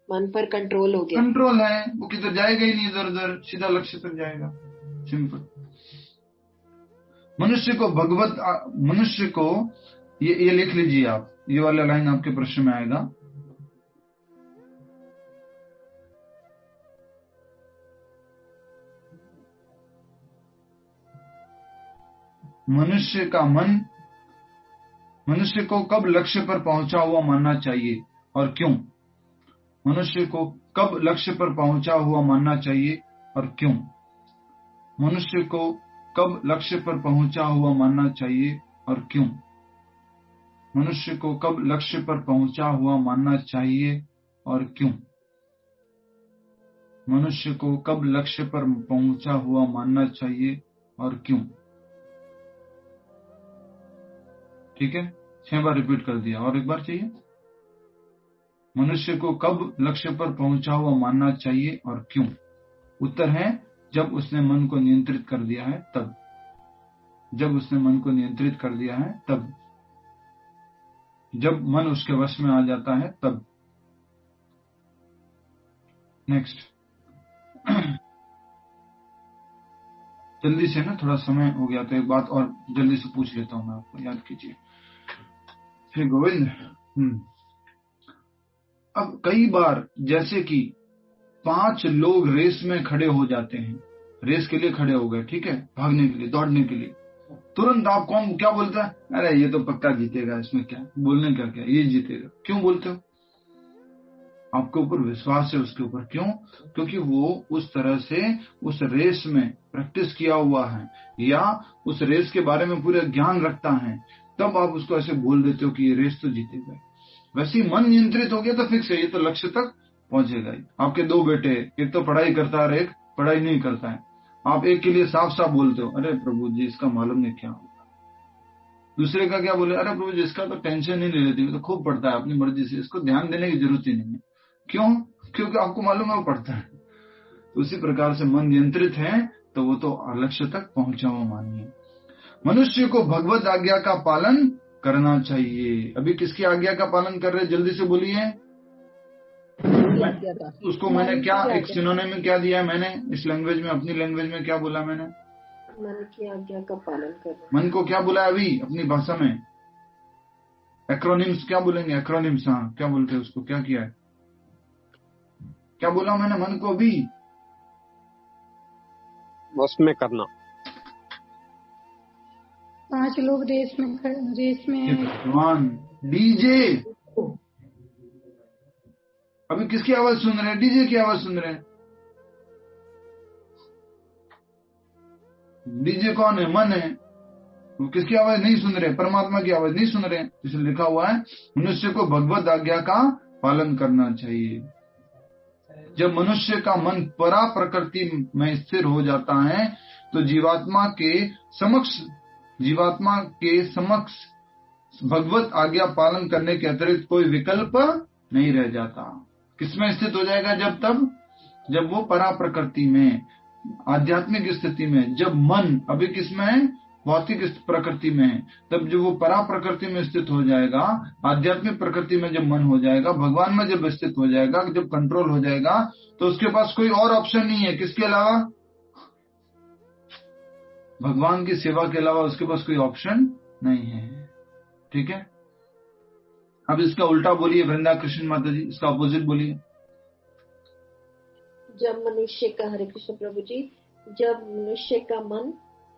मन पर कंट्रोल हो गया, कंट्रोल है, वो किधर जाएगा ही नहीं, इधर उधर सीधा लक्ष्य तक जाएगा। सिंपल। मनुष्य को ये लिख लीजिए आप, ये वाला लाइन आपके प्रश्न में आएगा। मनुष्य का मन मनुष्य को कब लक्ष्य पर पहुंचा हुआ मानना चाहिए और क्यों? मनुष्य को कब लक्ष्य पर पहुंचा हुआ मानना चाहिए और क्यों? मनुष्य को कब लक्ष्य पर पहुंचा हुआ मानना चाहिए और क्यों? मनुष्य को कब लक्ष्य पर पहुंचा हुआ मानना चाहिए और क्यों? मनुष्य को कब लक्ष्य पर पहुंचा हुआ मानना चाहिए और क्यों? ठीक है, 6 बार रिपीट कर दिया, और एक बार चाहिए। मनुष्य को कब लक्ष्य पर पहुंचा हुआ मानना चाहिए और क्यों? उत्तर है जब उसने मन को नियंत्रित कर दिया है तब। जब उसने मन को नियंत्रित कर दिया है तब, जब मन उसके वश में आ जाता है तब। नेक्स्ट। जल्दी से ना, थोड़ा समय हो गया तो एक बात और जल्दी से पूछ लेता हूं मैं आपको, याद कीजिए। फिर गोविंद, अब कई बार जैसे कि 5 लोग रेस में खड़े हो जाते हैं, रेस के लिए खड़े हो गए, ठीक है, भागने के लिए, दौड़ने के लिए। तुरंत आप कौन क्या बोलता है? अरे ये तो पक्का जीतेगा, इसमें क्या बोलने का, क्या ये जीतेगा। क्यों बोलते हो? आपके ऊपर विश्वास है उसके ऊपर। क्यों? क्योंकि वो उस तरह से उस रेस में प्रैक्टिस किया हुआ है, या उस रेस के बारे में पूरा ज्ञान रखता है, तब आप उसको ऐसे बोल देते हो कि ये रेस तो जीतेगा। वैसे ही मन नियंत्रित हो गया तो फिक्स है, ये तो लक्ष्य तक पहुंचेगा ही। आपके 2 बेटे, एक तो पढ़ाई करता है और एक पढ़ाई नहीं करता है। आप एक के लिए साफ साफ बोलते हो, अरे प्रभु जी इसका मालूम नहीं क्या होगा। दूसरे का क्या बोले, अरे प्रभु जी इसका तो टेंशन नहीं ले लेती, तो खूब पढ़ता है अपनी मर्जी से, इसको ध्यान देने की जरूरत ही नहीं है। क्यों? क्योंकि आपको मालूम है वो पढ़ता है। तो उसी प्रकार से मन नियंत्रित है तो वो तो लक्ष्य तक पहुंचा हुआ मानिए। मनुष्य को भगवत आज्ञा का पालन करना चाहिए। अभी किसकी आज्ञा का पालन कर रहे, जल्दी से बोलिए। उसको मैंने क्या एक सिनोनिम में क्या दिया है मैंने, इस लैंग्वेज में, अपनी लैंग्वेज में क्या बोला मैंने? मन की आज्ञा का पालन करना। मन को क्या बोला अभी अपनी भाषा में? एक्रोनिम्स क्या बोलेंगे? एक्रोनिम्स, हाँ, क्या बोलते हैं उसको? क्या किया है, क्या बोला मैंने मन को अभी? वश में करना। 5 लोग रेस में भगवान। डीजे, अभी किसकी आवाज सुन रहे हैं? डीजे की आवाज सुन रहे हैं। डीजे कौन है? मन है। वो किसकी आवाज नहीं सुन रहे? परमात्मा की आवाज नहीं सुन रहे। इसलिए लिखा हुआ है मनुष्य को भगवत आज्ञा का पालन करना चाहिए। जब मनुष्य का मन परा प्रकृति में स्थिर हो जाता है तो जीवात्मा के समक्ष भगवत आज्ञा पालन करने के अतिरिक्त कोई विकल्प नहीं रह जाता। किसमें स्थित हो जाएगा? जब वो परा प्रकृति में, आध्यात्मिक स्थिति में, जब मन अभी किसमें है? भौतिक प्रकृति में है, तब जब वो परा प्रकृति में स्थित हो जाएगा, आध्यात्मिक प्रकृति में जब मन हो जाएगा, भगवान में जब स्थित हो जाएगा, जब कंट्रोल हो जाएगा, तो उसके पास कोई और ऑप्शन नहीं है। किसके अलावा? भगवान की सेवा के अलावा उसके पास कोई ऑप्शन नहीं है। ठीक है, अब इसका उल्टा बोलिए वृंदा कृष्ण माता जी, इसका अपोजिट बोलिए। जब मनुष्य का, हरे कृष्ण प्रभु जी, जब मनुष्य का मन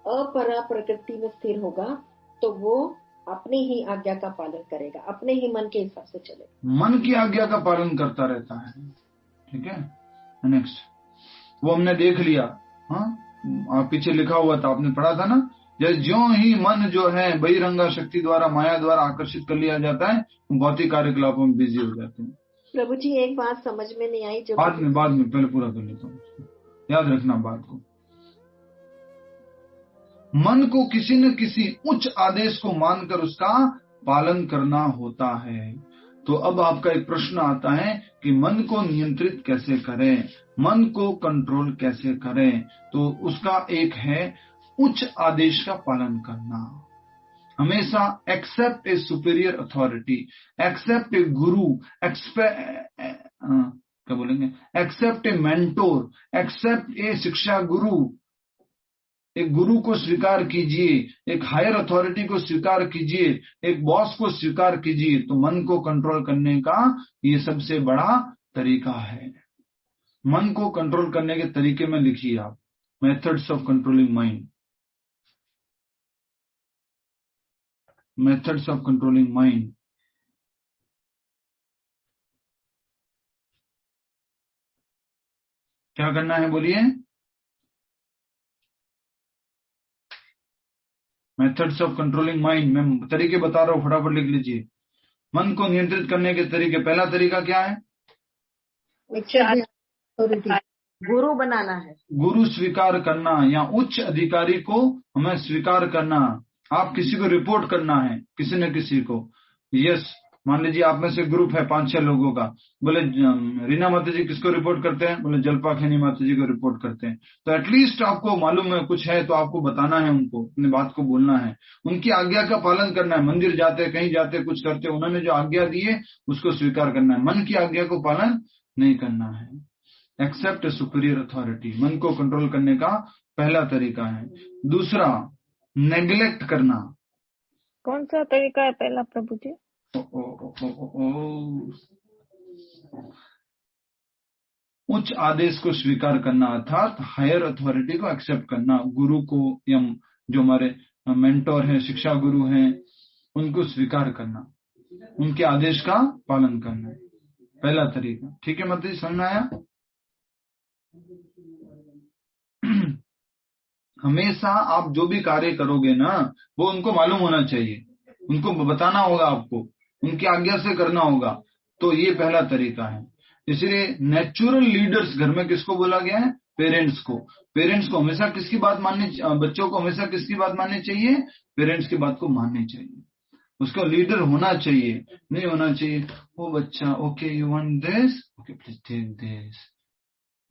अपरा प्रकृति में स्थिर होगा तो वो अपनी ही आज्ञा का पालन करेगा, अपने ही मन के हिसाब से चलेगा, मन की आज्ञा का पालन करता रहता है। ठीक है, नेक्स्ट वो हमने देख लिया। हाँ, आप पीछे लिखा हुआ था, आपने पढ़ा था ना, जैसे ज्यों ही मन जो है बहिरंगा शक्ति द्वारा, माया द्वारा आकर्षित कर लिया जाता है, भौतिक कार्यकलापों में बिजी हो जाते हैं। प्रभु जी एक बात समझ में नहीं आई, जो बाद में पहले पूरा कर लेता हूँ, याद रखना बात को। मन को किसी न किसी उच्च आदेश को मानकर उसका पालन करना होता है। तो अब आपका एक प्रश्न आता है कि मन को नियंत्रित कैसे करें, मन को कंट्रोल कैसे करें? तो उसका एक है उच्च आदेश का पालन करना। हमेशा एक्सेप्ट ए सुपीरियर अथॉरिटी, एक्सेप्ट ए गुरु, क्या बोलेंगे, एक्सेप्ट ए मेंटोर, एक्सेप्ट ए शिक्षा गुरु। एक गुरु को स्वीकार कीजिए, एक हायर अथॉरिटी को स्वीकार कीजिए, एक बॉस को स्वीकार कीजिए। तो मन को कंट्रोल करने का ये सबसे बड़ा तरीका है। मन को कंट्रोल करने के तरीके में लिखिए आप, methods of controlling mind, methods of controlling mind. क्या करना है बोलिए? मेथड्स ऑफ कंट्रोलिंग माइंड, मैं तरीके बता रहा हूं, फटाफट लिख लीजिए। मन को नियंत्रित करने के तरीके, पहला तरीका क्या है? गुरु बनाना है, गुरु स्वीकार करना या उच्च अधिकारी को हमें स्वीकार करना। आप किसी को रिपोर्ट करना है, किसी न किसी को। यस, मान लीजिए आप में से ग्रुप है 5-6 लोगों का, बोले रीना माता जी किसको रिपोर्ट करते हैं? बोले जलपा खैनी माता जी को रिपोर्ट करते हैं। तो एटलीस्ट आपको मालूम है कुछ है तो आपको बताना है, उनको अपनी बात को बोलना है, उनकी आज्ञा का पालन करना है। मंदिर जाते, कहीं जाते, कुछ करते, उन्होंने जो आज्ञा दी है उसको स्वीकार करना है, मन की आज्ञा को पालन नहीं करना है। एक्सेप्ट ए सुपीरियर अथॉरिटी, मन को कंट्रोल करने का पहला तरीका है। दूसरा, नेग्लेक्ट करना। कौन सा तरीका है पहला प्रभु जी? उच्च आदेश को स्वीकार करना, अर्थात हायर अथॉरिटी को एक्सेप्ट करना, गुरु को या जो हमारे मेंटोर हैं, शिक्षा गुरु हैं, उनको स्वीकार करना, उनके आदेश का पालन करना, पहला तरीका। ठीक है मतलब समझ में आया? हमेशा आप जो भी कार्य करोगे ना, वो उनको मालूम होना चाहिए, उनको बताना होगा, आपको उनकी आज्ञा से करना होगा। तो ये पहला तरीका है। इसलिए नेचुरल लीडर्स, घर में किसको बोला गया है? पेरेंट्स को। पेरेंट्स को हमेशा किसकी बात माननी, बच्चों को हमेशा किसकी बात माननी चाहिए? पेरेंट्स की बात को माननी चाहिए। उसका लीडर होना चाहिए, नहीं होना चाहिए ओ बच्चा, okay you want this, okay please take this,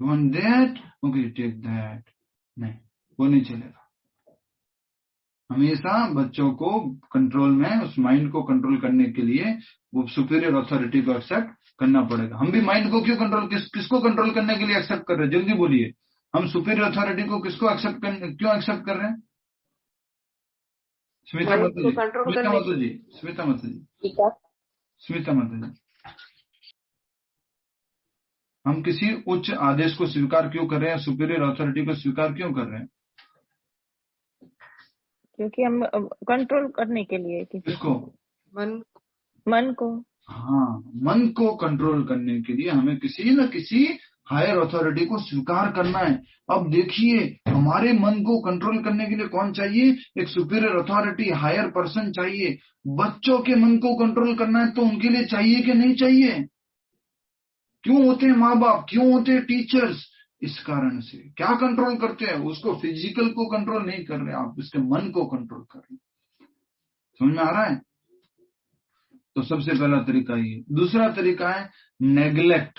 you want that, okay take that. नहीं, वो नहीं चलेगा। हमेशा बच्चों को कंट्रोल में, उस माइंड को कंट्रोल करने के लिए वो सुपीरियर अथॉरिटी को एक्सेप्ट करना पड़ेगा। हम भी माइंड को क्यों कंट्रोल, किसको कंट्रोल करने के लिए एक्सेप्ट कर रहे हैं? जल्दी बोलिए, हम सुपीरियर अथॉरिटी को किसको क्यों एक्सेप्ट कर रहे हैं? स्मिता माता जी, हम किसी उच्च आदेश को स्वीकार क्यों कर रहे हैं? सुपीरियर अथॉरिटी को स्वीकार क्यों कर रहे हैं? क्योंकि हम कंट्रोल करने के लिए किसको? मन को। हाँ, मन को कंट्रोल करने के लिए हमें किसी न किसी हायर अथॉरिटी को स्वीकार करना है। अब देखिए, हमारे मन को कंट्रोल करने के लिए कौन चाहिए? एक सुपीरियर अथॉरिटी, हायर पर्सन चाहिए। बच्चों के मन को कंट्रोल करना है तो उनके लिए चाहिए कि नहीं चाहिए? क्यों होते हैं माँ बाप, क्यों होते हैं टीचर्स? इस कारण से क्या कंट्रोल करते हैं? उसको फिजिकल को कंट्रोल नहीं कर रहे आप, उसके मन को कंट्रोल कर रहे। समझ में आ रहा है? तो सबसे पहला तरीका ये। दूसरा तरीका है नेग्लेक्ट,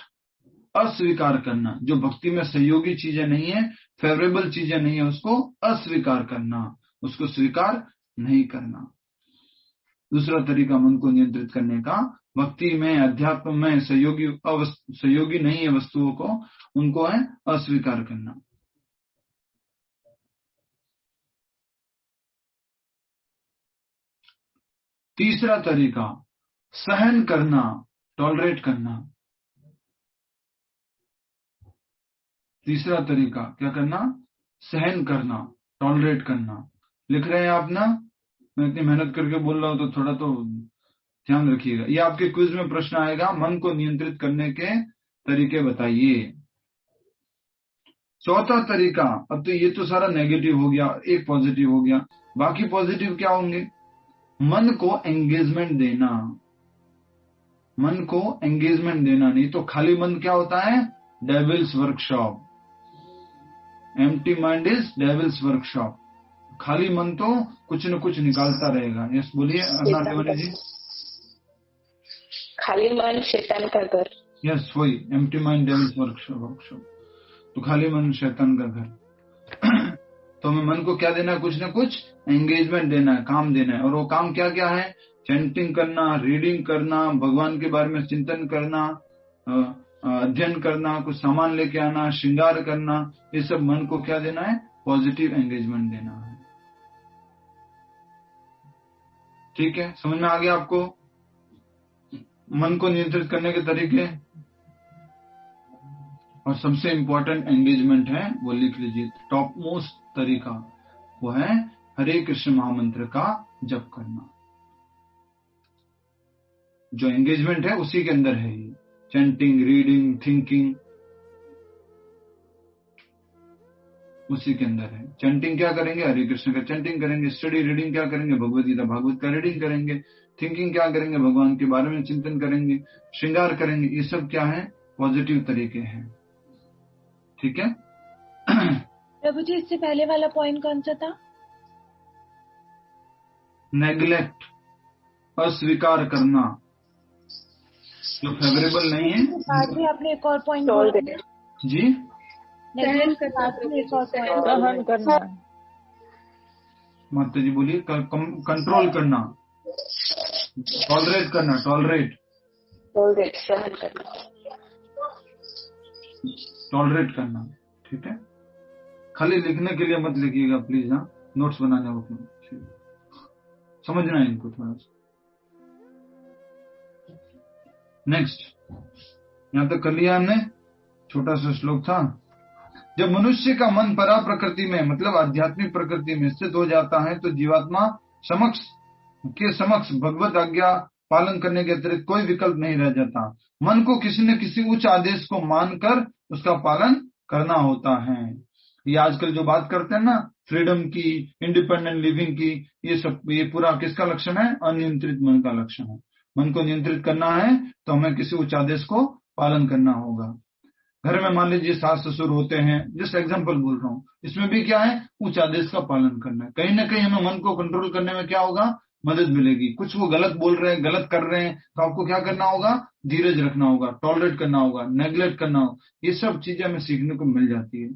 अस्वीकार करना। जो भक्ति में सहयोगी चीजें नहीं है, फेवरेबल चीजें नहीं है, उसको अस्वीकार करना, उसको स्वीकार नहीं करना। दूसरा तरीका मन को नियंत्रित करने का, भक्ति में, अध्यात्म में सहयोगी नहीं है वस्तुओं को, उनको है अस्वीकार करना। तीसरा तरीका सहन करना, टॉलरेट करना। तीसरा तरीका क्या करना? सहन करना, टॉलरेट करना। लिख रहे हैं आप ना? मैं इतनी मेहनत करके बोल रहा हूं तो थोड़ा तो ध्यान रखिएगा। ये आपके क्विज में प्रश्न आएगा, मन को नियंत्रित करने के तरीके बताइए। चौथा तरीका, अब तो ये तो सारा नेगेटिव हो गया, एक पॉजिटिव हो गया, बाकी पॉजिटिव क्या होंगे? मन को एंगेजमेंट देना। मन को एंगेजमेंट देना, नहीं तो खाली मन क्या होता है? Devils workshop. Empty mind is devils workshop. खाली मन तो कुछ न कुछ निकालता रहेगा। यस बोलिए अन्ना तिवारी जी। खाली मन शैतान का घर। यस वही, एम्प्टी माइंड डेविल्स वर्कशॉप। तो खाली मन शैतान का घर। तो हमें मन को क्या देना है? कुछ न कुछ एंगेजमेंट देना है, काम देना है। और वो काम क्या क्या है? चैंटिंग करना, रीडिंग करना, भगवान के बारे में चिंतन करना, अध्ययन करना, कुछ सामान लेके आना, श्रृंगार करना, ये सब मन को क्या देना है? पॉजिटिव एंगेजमेंट देना है। ठीक है, समझ में आ गया आपको मन को नियंत्रित करने के तरीके? और सबसे इंपॉर्टेंट एंगेजमेंट है, वो लिख लीजिए, टॉप मोस्ट तरीका वो है हरे कृष्ण महामंत्र का जप करना। जो एंगेजमेंट है उसी के अंदर है ये, चैंटिंग, रीडिंग, थिंकिंग, उसी के अंदर है। चैंटिंग क्या करेंगे? हरे कृष्ण का चैंटिंग करेंगे। स्टडी रीडिंग क्या करेंगे? भगवद गीता, भागवत का रीडिंग करेंगे। थिंकिंग क्या करेंगे? भगवान के बारे में चिंतन करेंगे, श्रृंगार करेंगे। ये सब क्या है? पॉजिटिव तरीके हैं। ठीक है प्रभु जी, इससे पहले वाला पॉइंट कौन सा था? नेग्लेक्ट, अस्वीकार करना, जो फेवरेबल नहीं है। बाद में आपने एक और पॉइंट बोला जी, नेग्लेक्ट के साथ में एक और पॉइंट सहन करना। माता जी बोलिए। कंट्रोल करना, टॉलरेट करना, टॉलरेट सहन करना, टॉलरेट करना। ठीक है, खाली लिखने के लिए मत लिखिएगा प्लीज। हाँ, नोट्स बनाने होते हैं, समझना है इनको थोड़ा सा। नेक्स्ट, यहां तक कर लिया हमने। छोटा सा श्लोक था। जब मनुष्य का मन परा प्रकृति में, मतलब आध्यात्मिक प्रकृति में स्थित हो जाता है, तो जीवात्मा समक्ष भगवत आज्ञा पालन करने के अतिरिक्त कोई विकल्प नहीं रह जाता। मन को किसी न किसी उच्च आदेश को मानकर उसका पालन करना होता है। ये आजकल जो बात करते हैं ना, फ्रीडम की, इंडिपेंडेंट लिविंग की, ये सब, ये पूरा किसका लक्षण है? अनियंत्रित मन का लक्षण है। मन को नियंत्रित करना है तो हमें किसी उच्च आदेश को पालन करना होगा। घर में मान लीजिए सास ससुर होते हैं, जस्ट एग्जांपल बोल रहा हूँ, इसमें भी क्या है? उच्च आदेश का पालन करना है। कहीं ना कहीं हमें मन को कंट्रोल करने में क्या होगा? मदद मिलेगी। कुछ वो गलत बोल रहे हैं, गलत कर रहे हैं, तो आपको क्या करना होगा? धीरज रखना होगा, टॉलरेट करना होगा, नेग्लेक्ट करना होगा। ये सब चीजें हमें सीखने को मिल जाती है।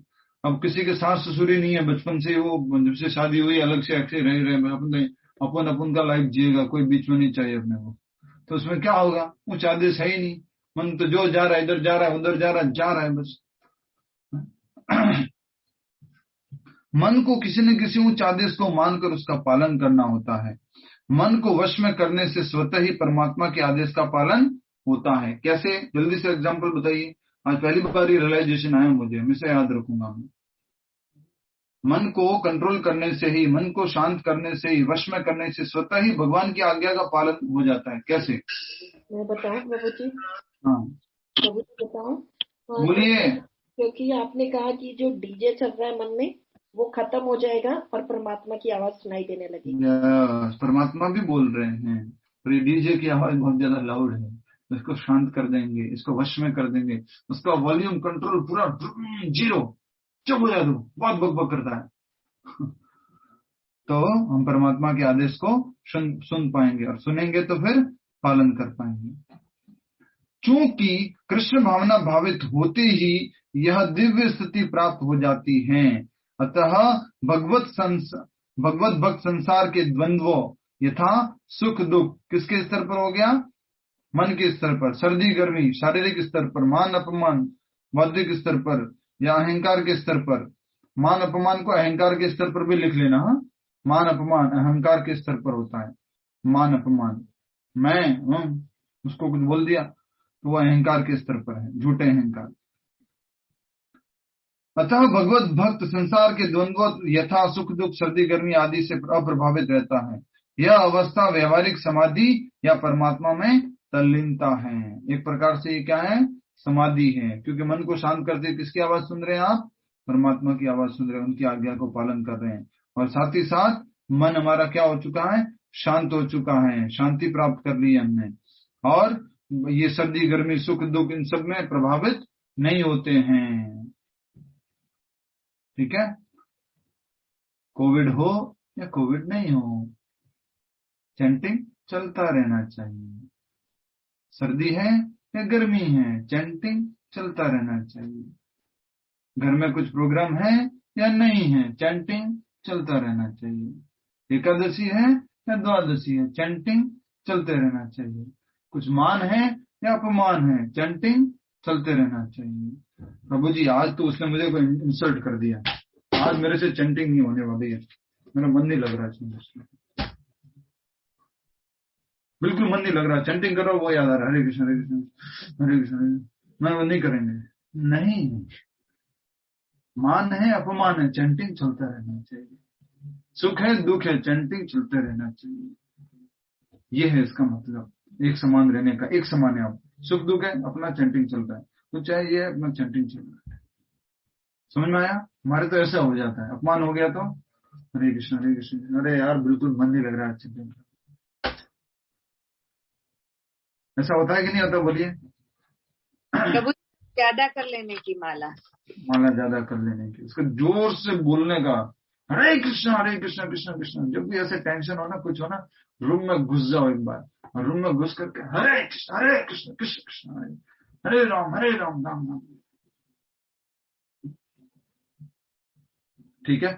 अब किसी के सास ससुर ही नहीं है, बचपन से वो जब से शादी हुई अलग से ऐसे रह अपन का लाइफ जिएगा, कोई बीच में नहीं चाहिए अपने को, तो उसमें क्या होगा? उच्च आदेश है ही नहीं। मन तो जो जा रहा है, इधर जा रहा है, उधर जा रहा है बस। मन को किसी न किसी उच्च आदेश को मानकर उसका पालन करना होता है। मन को वश में करने से स्वतः ही परमात्मा के आदेश का पालन होता है। कैसे? जल्दी से एग्जांपल बताइए। आज पहली बार ही रियलाइजेशन आया मुझे, हमेशा याद रखूंगा मैं। मन को कंट्रोल करने से ही, मन को शांत करने से ही, वश में करने से स्वतः ही भगवान की आज्ञा का पालन हो जाता है। कैसे? मैं बताऊं प्रभु जी? हाँ प्रभु जी बताऊं? बोलिए। क्योंकि आपने कहा कि जो डीजे चल रहा है मन में, वो खत्म हो जाएगा और परमात्मा की आवाज सुनाई देने लगेगी। परमात्मा भी बोल रहे हैं, पर ये डीजे की आवाज बहुत ज्यादा लाउड है, इसको शांत कर देंगे, इसको वश में कर देंगे, उसका वॉल्यूम कंट्रोल पूरा 0, चुप हो जा दो, बहुत बकबक करता है। तो हम परमात्मा के आदेश को सुन पाएंगे, और सुनेंगे तो फिर पालन कर पाएंगे। चूंकि कृष्ण भावना भावित होते ही यह दिव्य स्थिति प्राप्त हो जाती है, अतः भगवत भक्त संसार के द्वंद्वों यथा सुख दुख किसके स्तर पर हो गया? मन के स्तर पर। सर्दी गर्मी शारीरिक स्तर पर। मान अपमान बौद्धिक स्तर पर या अहंकार के स्तर पर। मान अपमान को अहंकार के स्तर पर भी लिख लेना। हाँ, मान अपमान अहंकार के स्तर पर होता है। मान अपमान, मैं उसको कुछ बोल दिया तो वो अहंकार के स्तर पर है, झूठे अहंकार। अतः भगवत भक्त संसार के द्वंद्व यथा सुख दुख सर्दी गर्मी आदि से अप्रभावित रहता है। यह अवस्था व्यवहारिक समाधि या परमात्मा में तल्लीनता है। एक प्रकार से ये क्या है? समाधि है, क्योंकि मन को शांत करते किसकी आवाज सुन रहे हैं आप? परमात्मा की आवाज सुन रहे हैं, उनकी आज्ञा को पालन कर रहे हैं। और साथ ही साथ मन हमारा क्या हो चुका है? शांत हो चुका है, शांति प्राप्त कर ली हमने। और ये सर्दी गर्मी सुख दुख इन सब में प्रभावित नहीं होते हैं। ठीक है, कोविड हो या कोविड नहीं हो, चैंटिंग चलता रहना चाहिए। सर्दी है या गर्मी है, चैंटिंग चलता रहना चाहिए। घर में कुछ प्रोग्राम है या नहीं है, चैंटिंग चलता रहना चाहिए। एकादशी है या द्वादशी है, चैंटिंग चलते रहना चाहिए। कुछ मान है या अपमान है, चैंटिंग चलते रहना चाहिए। प्रभु जी आज तो उसने मुझे को इंसल्ट कर दिया, आज मेरे से चैंटिंग नहीं होने वाली है, मेरा मन नहीं लग रहा है, बिल्कुल मन नहीं लग रहा। चैंटिंग कर रहा हूं वो याद आ रहा है, हरे कृष्ण हरे कृष्ण हरे कृष्ण। मैं वो नहीं करेंगे, नहीं। मान है अपमान है, चैंटिंग चलता रहना चाहिए। सुख है दुख है, चैंटिंग चलते रहना चाहिए। ये है इसका मतलब, एक समान रहने का। एक समान है, आप सुख दुख है अपना चैंटिंग चलता है, तो चाहे ये अपना चैंटिंग चल रहा है। समझ में आया? हमारे तो ऐसा हो जाता है, अपमान हो गया तो हरे कृष्ण हरे कृष्ण, अरे यार बिल्कुल मन नहीं लग रहा है चैंटिंग। ऐसा होता है कि नहीं होता? बोलिए। प्रभु ज्यादा कर लेने की माला ज्यादा कर लेने की, उसका जोर से बोलने का, हरे कृष्ण कृष्ण कृष्ण। जब भी ऐसे टेंशन हो ना, कुछ हो ना, रूम में घुस जाओ एक बार, और रूम में घुस करके हरे कृष्ण कृष्ण कृष्ण हरे राम राम राम। ठीक है,